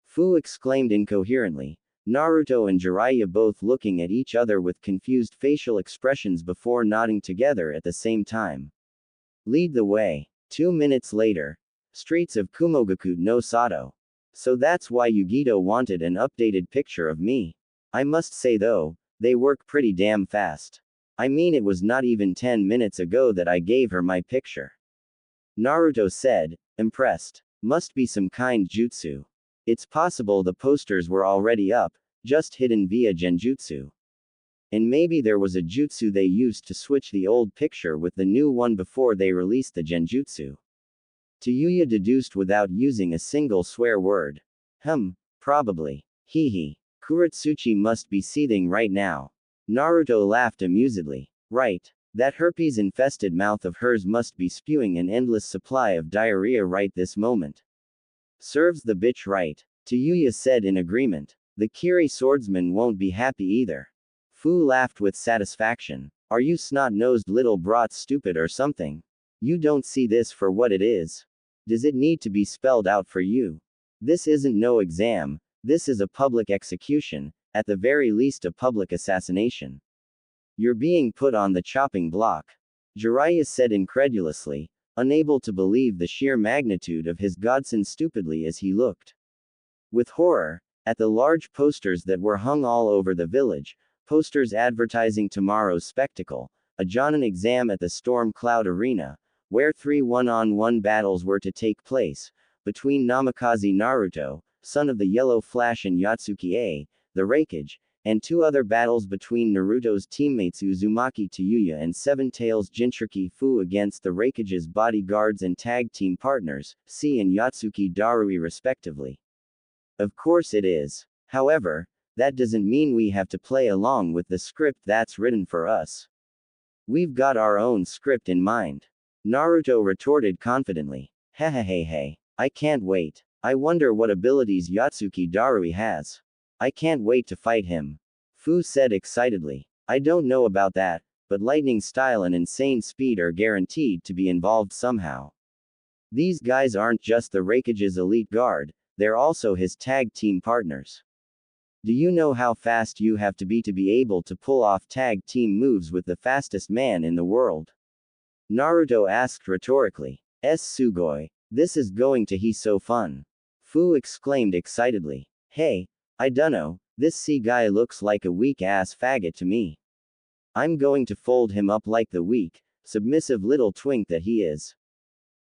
Fu exclaimed incoherently. Naruto and Jiraiya both looking at each other with confused facial expressions before nodding together at the same time. Lead the way. 2 minutes later. Streets of Kumogaku no Sato. So that's why Yugito wanted an updated picture of me. I must say though, they work pretty damn fast. I mean it was not even 10 minutes ago that I gave her my picture. Naruto said, impressed. Must be some kind jutsu. It's possible the posters were already up, just hidden via genjutsu. And maybe there was a jutsu they used to switch the old picture with the new one before they released the genjutsu. Tayuya deduced without using a single swear word. Probably. Hee. Kuratsuchi must be seething right now. Naruto laughed amusedly. Right. That herpes-infested mouth of hers must be spewing an endless supply of diarrhea right this moment. Serves the bitch right. Tayuya said in agreement. The Kiri swordsman won't be happy either. Fu laughed with satisfaction. Are you snot-nosed little brats stupid or something? You don't see this for what it is. Does it need to be spelled out for you? This isn't no exam, this is a public execution, at the very least a public assassination. You're being put on the chopping block. Jiraiya said incredulously, unable to believe the sheer magnitude of his godson stupidly as he looked. With horror, at the large posters that were hung all over the village, posters advertising tomorrow's spectacle, a Jonin exam at the Storm Cloud Arena, where 3 one-on-one battles were to take place, between Namikaze Naruto, son of the Yellow Flash and Yatsuki, the Raikage, and 2 other battles between Naruto's teammates Uzumaki Tayuya and Seven Tails Jinchuriki Fu against the Raikage's bodyguards and tag team partners, C and Yatsuki Darui respectively. Of course it is. However, that doesn't mean we have to play along with the script that's written for us. We've got our own script in mind. Naruto retorted confidently. Hey, I can't wait. I wonder what abilities Yatsuki Darui has. I can't wait to fight him. Fu said excitedly. I don't know about that, but lightning style and insane speed are guaranteed to be involved somehow. These guys aren't just the Raikage's elite guard, they're also his tag team partners. Do you know how fast you have to be able to pull off tag team moves with the fastest man in the world? Naruto asked rhetorically. Sugoi. This is going to be so fun. Fu exclaimed excitedly. Hey, I dunno, this C guy looks like a weak-ass faggot to me. I'm going to fold him up like the weak, submissive little twink that he is.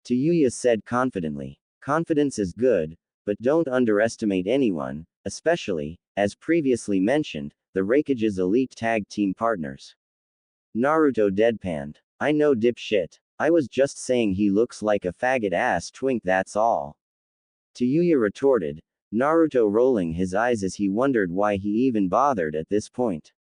Tayuya said confidently. Confidence is good, but don't underestimate anyone, especially, as previously mentioned, the Raikage's elite tag team partners. Naruto deadpanned. I know dipshit. I was just saying he looks like a faggot-ass twink that's all. Tayuya retorted, Naruto rolling his eyes as he wondered why he even bothered at this point.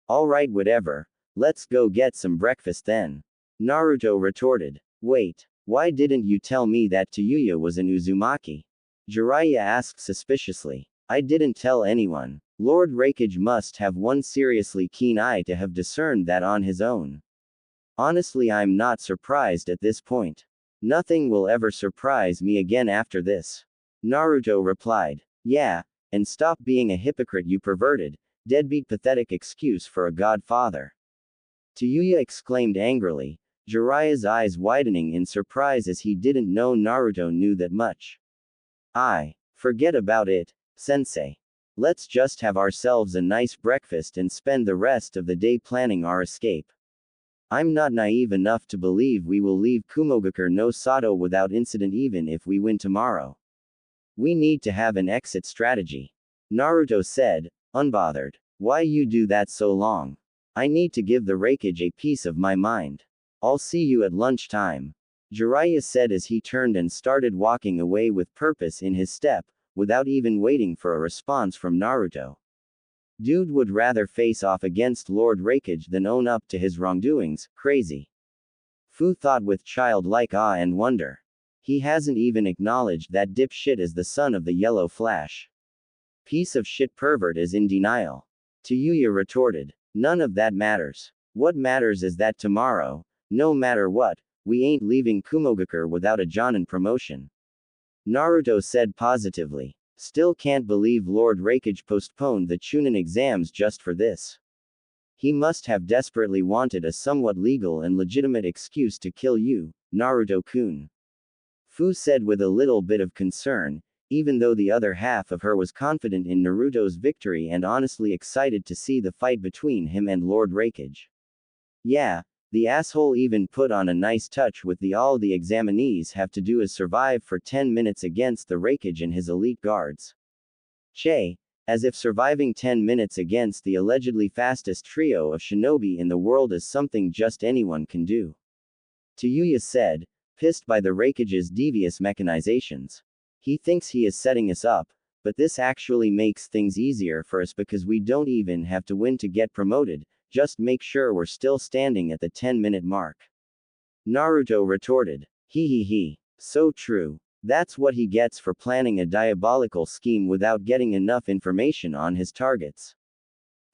Alright whatever, let's go get some breakfast then. Naruto retorted. Wait, why didn't you tell me that Tayuya was an Uzumaki? Jiraiya asked suspiciously. I didn't tell anyone. Lord Raikage must have one seriously keen eye to have discerned that on his own. Honestly, I'm not surprised at this point. Nothing will ever surprise me again after this. Naruto replied. Yeah, and stop being a hypocrite you perverted, deadbeat pathetic excuse for a godfather. Tayuya exclaimed angrily, Jiraiya's eyes widening in surprise as he didn't know Naruto knew that much. Forget about it, sensei. Let's just have ourselves a nice breakfast and spend the rest of the day planning our escape. I'm not naive enough to believe we will leave Kumogaku no Sato without incident even if we win tomorrow. We need to have an exit strategy. Naruto said, unbothered. Why you do that so long? I need to give the Raikage a piece of my mind. I'll see you at lunchtime. Jiraiya said as he turned and started walking away with purpose in his step, without even waiting for a response from Naruto. Dude would rather face off against Lord Raikage than own up to his wrongdoings, crazy. Fu thought with childlike awe and wonder. He hasn't even acknowledged that dipshit is the son of the Yellow Flash. Piece of shit pervert is in denial. Tayuya retorted. None of that matters. What matters is that tomorrow, no matter what, we ain't leaving Kumogakure without a Jonin promotion. Naruto said positively. Still can't believe Lord Raikage postponed the Chunin exams just for this. He must have desperately wanted a somewhat legal and legitimate excuse to kill you, Naruto-kun. Fu said with a little bit of concern, even though the other half of her was confident in Naruto's victory and honestly excited to see the fight between him and Lord Raikage. Yeah, the asshole even put on a nice touch with all the examinees have to do is survive for 10 minutes against the Raikage and his elite guards. Che, as if surviving 10 minutes against the allegedly fastest trio of shinobi in the world is something just anyone can do. Tayuya said, pissed by the Raikage's devious mechanizations. He thinks he is setting us up, but this actually makes things easier for us because we don't even have to win to get promoted, just make sure we're still standing at the 10-minute mark. Naruto retorted. He. So true. That's what he gets for planning a diabolical scheme without getting enough information on his targets.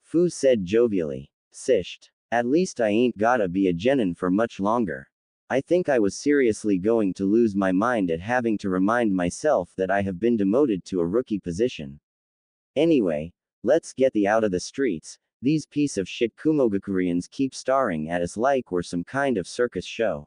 Fu said jovially. Sisht. At least I ain't gotta be a genin for much longer. I think I was seriously going to lose my mind at having to remind myself that I have been demoted to a rookie position. Anyway, let's get the out of the streets. These piece of shit Kumogakureans keep staring at us like we're some kind of circus show.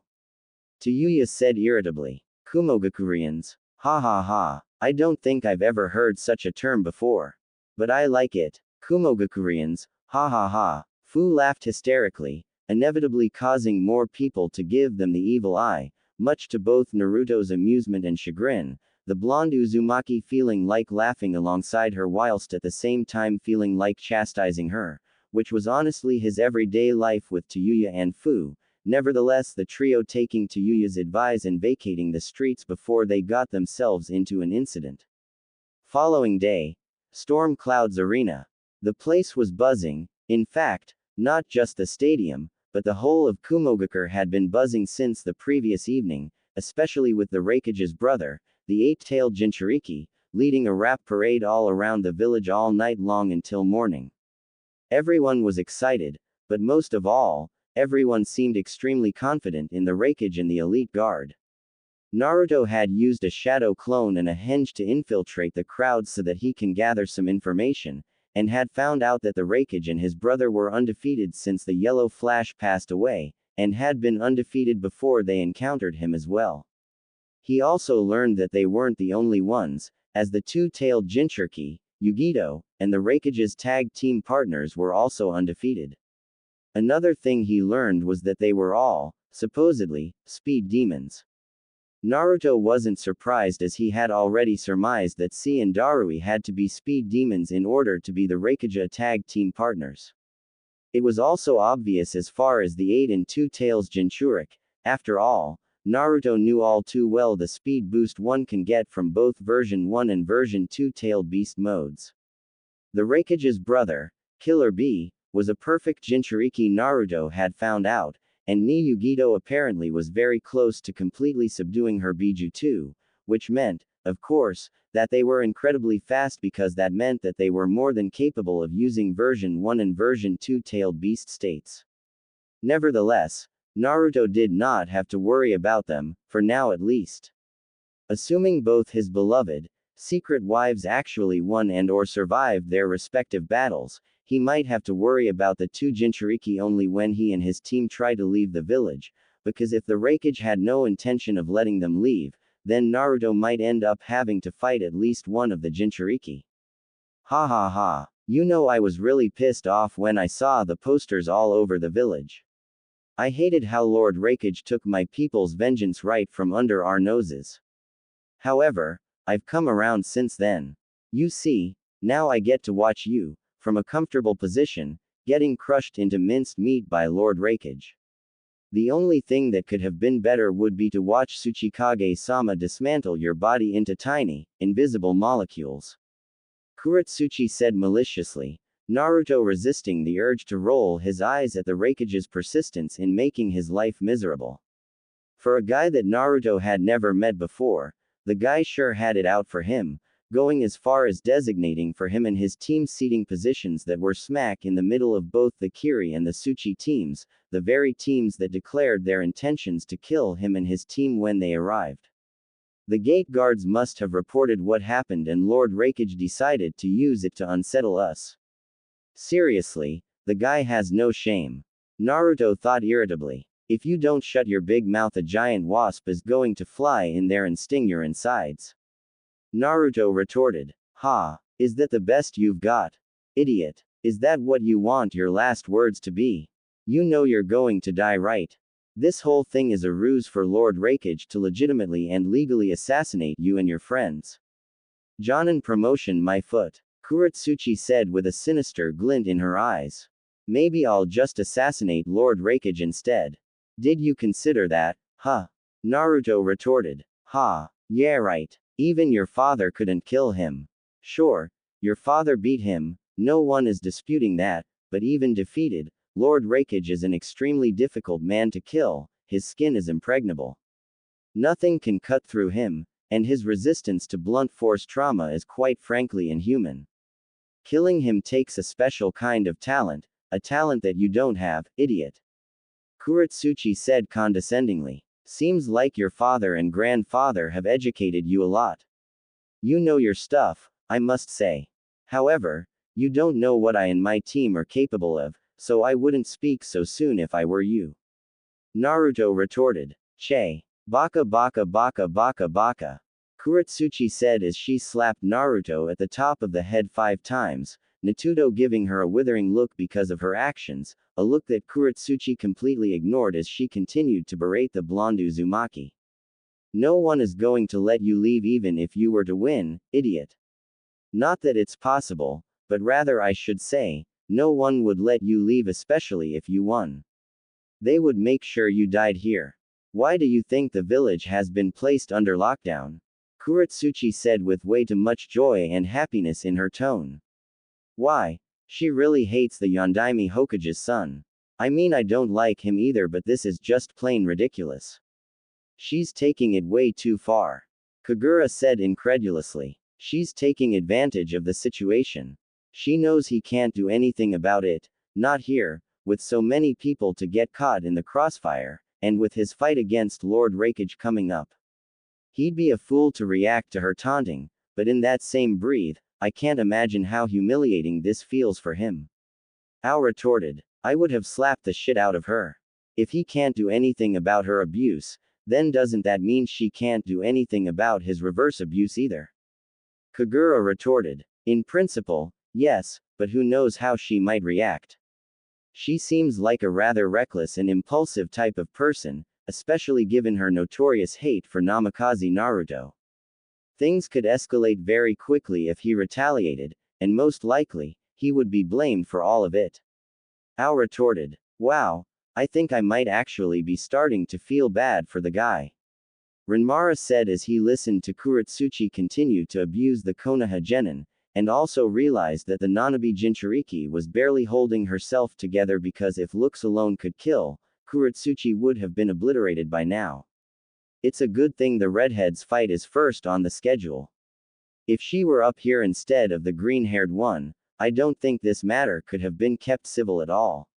Tayuya said irritably. Kumogakureans. Ha ha ha. I don't think I've ever heard such a term before. But I like it. Kumogakureans. Ha ha ha. Fu laughed hysterically, inevitably causing more people to give them the evil eye, much to both Naruto's amusement and chagrin, the blonde Uzumaki feeling like laughing alongside her whilst at the same time feeling like chastising her, which was honestly his everyday life with Tayuya and Fu. Nevertheless, the trio taking Tayuya's advice and vacating the streets before they got themselves into an incident. Following day, Storm Cloud's arena. The place was buzzing. In fact, not just the stadium, but the whole of Kumogakure had been buzzing since the previous evening, especially with the Raikage's brother, the eight-tailed Jinchuriki, leading a rap parade all around the village all night long until morning. Everyone was excited, but most of all, everyone seemed extremely confident in the Raikage and the elite guard. Naruto had used a shadow clone and a henge to infiltrate the crowd so that he can gather some information, and had found out that the Raikage and his brother were undefeated since the Yellow Flash passed away, and had been undefeated before they encountered him as well. He also learned that they weren't the only ones, as the two-tailed Jinchuriki, Yugito, and the Raikage's tag team partners were also undefeated. Another thing he learned was that they were all, supposedly, speed demons. Naruto wasn't surprised as he had already surmised that C and Darui had to be speed demons in order to be the Raikage tag team partners. It was also obvious as far as the 8 and 2 tails Jinchuriki. After all, Naruto knew all too well the speed boost one can get from both version 1 and version 2 tailed beast modes. The Raikage's brother, Killer Bee, was a perfect Jinchuriki Naruto had found out, and Ni Yugito apparently was very close to completely subduing her Biju too, which meant, of course, that they were incredibly fast because that meant that they were more than capable of using version 1 and version 2 tailed beast states. Nevertheless, Naruto did not have to worry about them, for now at least. Assuming both his beloved, secret wives actually won and/or survived their respective battles, he might have to worry about the two Jinchuriki only when he and his team try to leave the village, because if the Raikage had no intention of letting them leave, then Naruto might end up having to fight at least one of the Jinchuriki. Ha ha ha. You know, I was really pissed off when I saw the posters all over the village. I hated how Lord Raikage took my people's vengeance right from under our noses. However, I've come around since then. You see, now I get to watch you, from a comfortable position, getting crushed into minced meat by Lord Raikage. The only thing that could have been better would be to watch Tsuchikage-sama dismantle your body into tiny, invisible molecules. Kuretsuchi said maliciously, Naruto resisting the urge to roll his eyes at the Raikage's persistence in making his life miserable. For a guy that Naruto had never met before, the guy sure had it out for him, going as far as designating for him and his team seating positions that were smack in the middle of both the Kiri and the Tsuchi teams, the very teams that declared their intentions to kill him and his team when they arrived. The gate guards must have reported what happened and Lord Raikage decided to use it to unsettle us. Seriously, the guy has no shame. Naruto thought irritably. If you don't shut your big mouth, a giant wasp is going to fly in there and sting your insides. Naruto retorted. Ha, is that the best you've got? Idiot. Is that what you want your last words to be? You know you're going to die, right? This whole thing is a ruse for Lord Raikage to legitimately and legally assassinate you and your friends. Jonin promotion my foot. Kuretsuchi said with a sinister glint in her eyes. Maybe I'll just assassinate Lord Raikage instead. Did you consider that, huh? Naruto retorted. Ha, yeah right. Even your father couldn't kill him. Sure, your father beat him, no one is disputing that, but even defeated, Lord Raikage is an extremely difficult man to kill, his skin is impregnable. Nothing can cut through him, and his resistance to blunt force trauma is quite frankly inhuman. Killing him takes a special kind of talent, a talent that you don't have, idiot. Kuretsuchi said condescendingly. Seems like your father and grandfather have educated you a lot. You know your stuff, I must say. However, you don't know what I and my team are capable of, so I wouldn't speak so soon if I were you. Naruto retorted. Che. Baka baka baka baka baka. Kuretsuchi said as she slapped Naruto at the top of the head 5 times, Natuto giving her a withering look because of her actions, a look that Kuretsuchi completely ignored as she continued to berate the blonde Uzumaki. No one is going to let you leave even if you were to win, idiot. Not that it's possible, but rather I should say, no one would let you leave especially if you won. They would make sure you died here. Why do you think the village has been placed under lockdown? Kuretsuchi said with way too much joy and happiness in her tone. Why? She really hates the Yondaime Hokage's son. I mean I don't like him either but this is just plain ridiculous. She's taking it way too far. Kagura said incredulously. She's taking advantage of the situation. She knows he can't do anything about it, not here, with so many people to get caught in the crossfire, and with his fight against Lord Raikage coming up. He'd be a fool to react to her taunting, but in that same breath, I can't imagine how humiliating this feels for him. Ao retorted. I would have slapped the shit out of her. If he can't do anything about her abuse, then doesn't that mean she can't do anything about his reverse abuse either? Kagura retorted. In principle, yes, but who knows how she might react. She seems like a rather reckless and impulsive type of person, especially given her notorious hate for Namikaze Naruto. Things could escalate very quickly if he retaliated, and most likely, he would be blamed for all of it. Ao retorted. Wow, I think I might actually be starting to feel bad for the guy. Renmara said as he listened to Kuretsuchi continue to abuse the Konoha genin, and also realized that the Nanabi Jinchuriki was barely holding herself together because if looks alone could kill, Kuretsuchi would have been obliterated by now. It's a good thing the redhead's fight is first on the schedule. If she were up here instead of the green-haired one, I don't think this matter could have been kept civil at all.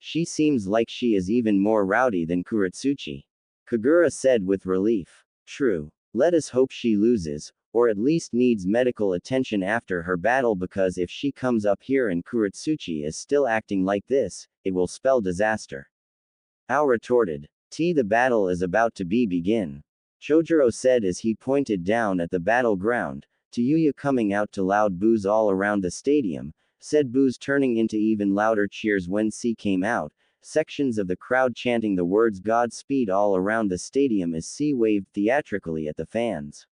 She seems like she is even more rowdy than Kuretsuchi. Kagura said with relief. True. Let us hope she loses, or at least needs medical attention after her battle because if she comes up here and Kuretsuchi is still acting like this, it will spell disaster. Ao retorted. The battle is about to begin. Chojuro said as he pointed down at the battleground, to Yuya coming out to loud boos all around the stadium, said boos turning into even louder cheers when C came out, sections of the crowd chanting the words Godspeed all around the stadium as C waved theatrically at the fans.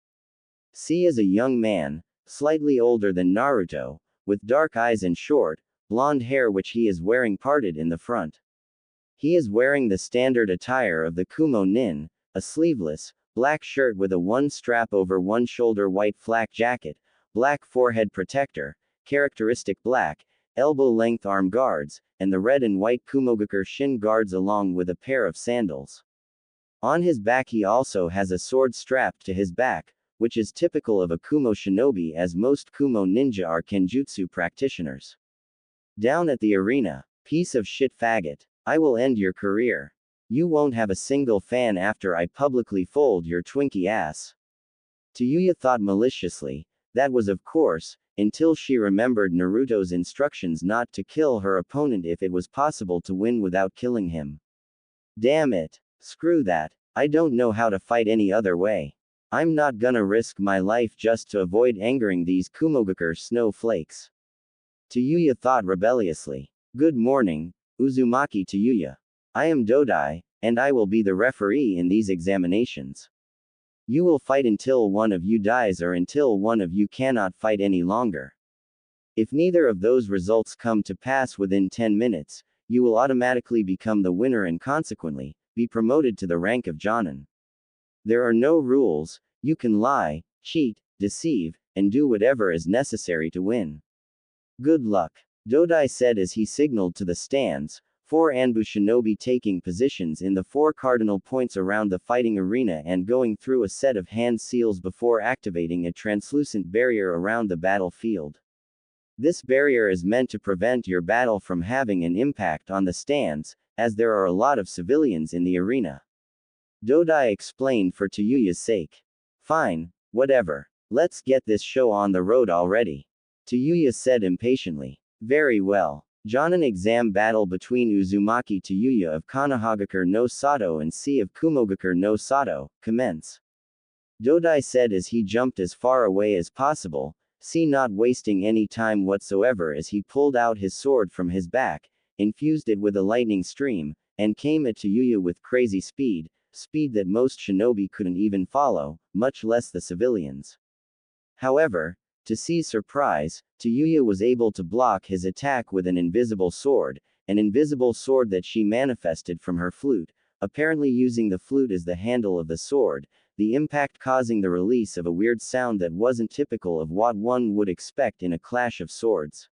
C is a young man, slightly older than Naruto, with dark eyes and short, blonde hair which he is wearing parted in the front. He is wearing the standard attire of the Kumo Nin, a sleeveless, black shirt with a one strap over one shoulder white flak jacket, black forehead protector, characteristic black, elbow-length arm guards, and the red and white Kumogakure shin guards along with a pair of sandals. On his back he also has a sword strapped to his back, which is typical of a Kumo shinobi as most Kumo ninja are kenjutsu practitioners. Down at the arena, piece of shit faggot. I will end your career. You won't have a single fan after I publicly fold your Twinkie ass. Tayuya thought maliciously. That was of course, until she remembered Naruto's instructions not to kill her opponent if it was possible to win without killing him. Damn it. Screw that. I don't know how to fight any other way. I'm not gonna risk my life just to avoid angering these Kumogakure snowflakes. Tayuya thought rebelliously. Good morning, Uzumaki Tayuya. I am Dodai, and I will be the referee in these examinations. You will fight until one of you dies or until one of you cannot fight any longer. If neither of those results come to pass within 10 minutes, you will automatically become the winner and consequently, be promoted to the rank of Jonin. There are no rules, you can lie, cheat, deceive, and do whatever is necessary to win. Good luck. Dodai said as he signaled to the stands, 4 Anbu shinobi taking positions in the 4 cardinal points around the fighting arena and going through a set of hand seals before activating a translucent barrier around the battlefield. This barrier is meant to prevent your battle from having an impact on the stands, as there are a lot of civilians in the arena. Dodai explained for Tayuya's sake. Fine, whatever. Let's get this show on the road already. Tayuya said impatiently. Very well. Jonin exam battle between Uzumaki Tayuya of Konohagakure no Sato and C of Kumogakure no Sato, commence. Dodai said as he jumped as far away as possible, C not wasting any time whatsoever as he pulled out his sword from his back, infused it with a lightning stream, and came at Tayuya with crazy speed that most shinobi couldn't even follow, much less the civilians. However, to C's surprise, Tayuya was able to block his attack with an invisible sword that she manifested from her flute, apparently using the flute as the handle of the sword, the impact causing the release of a weird sound that wasn't typical of what one would expect in a clash of swords.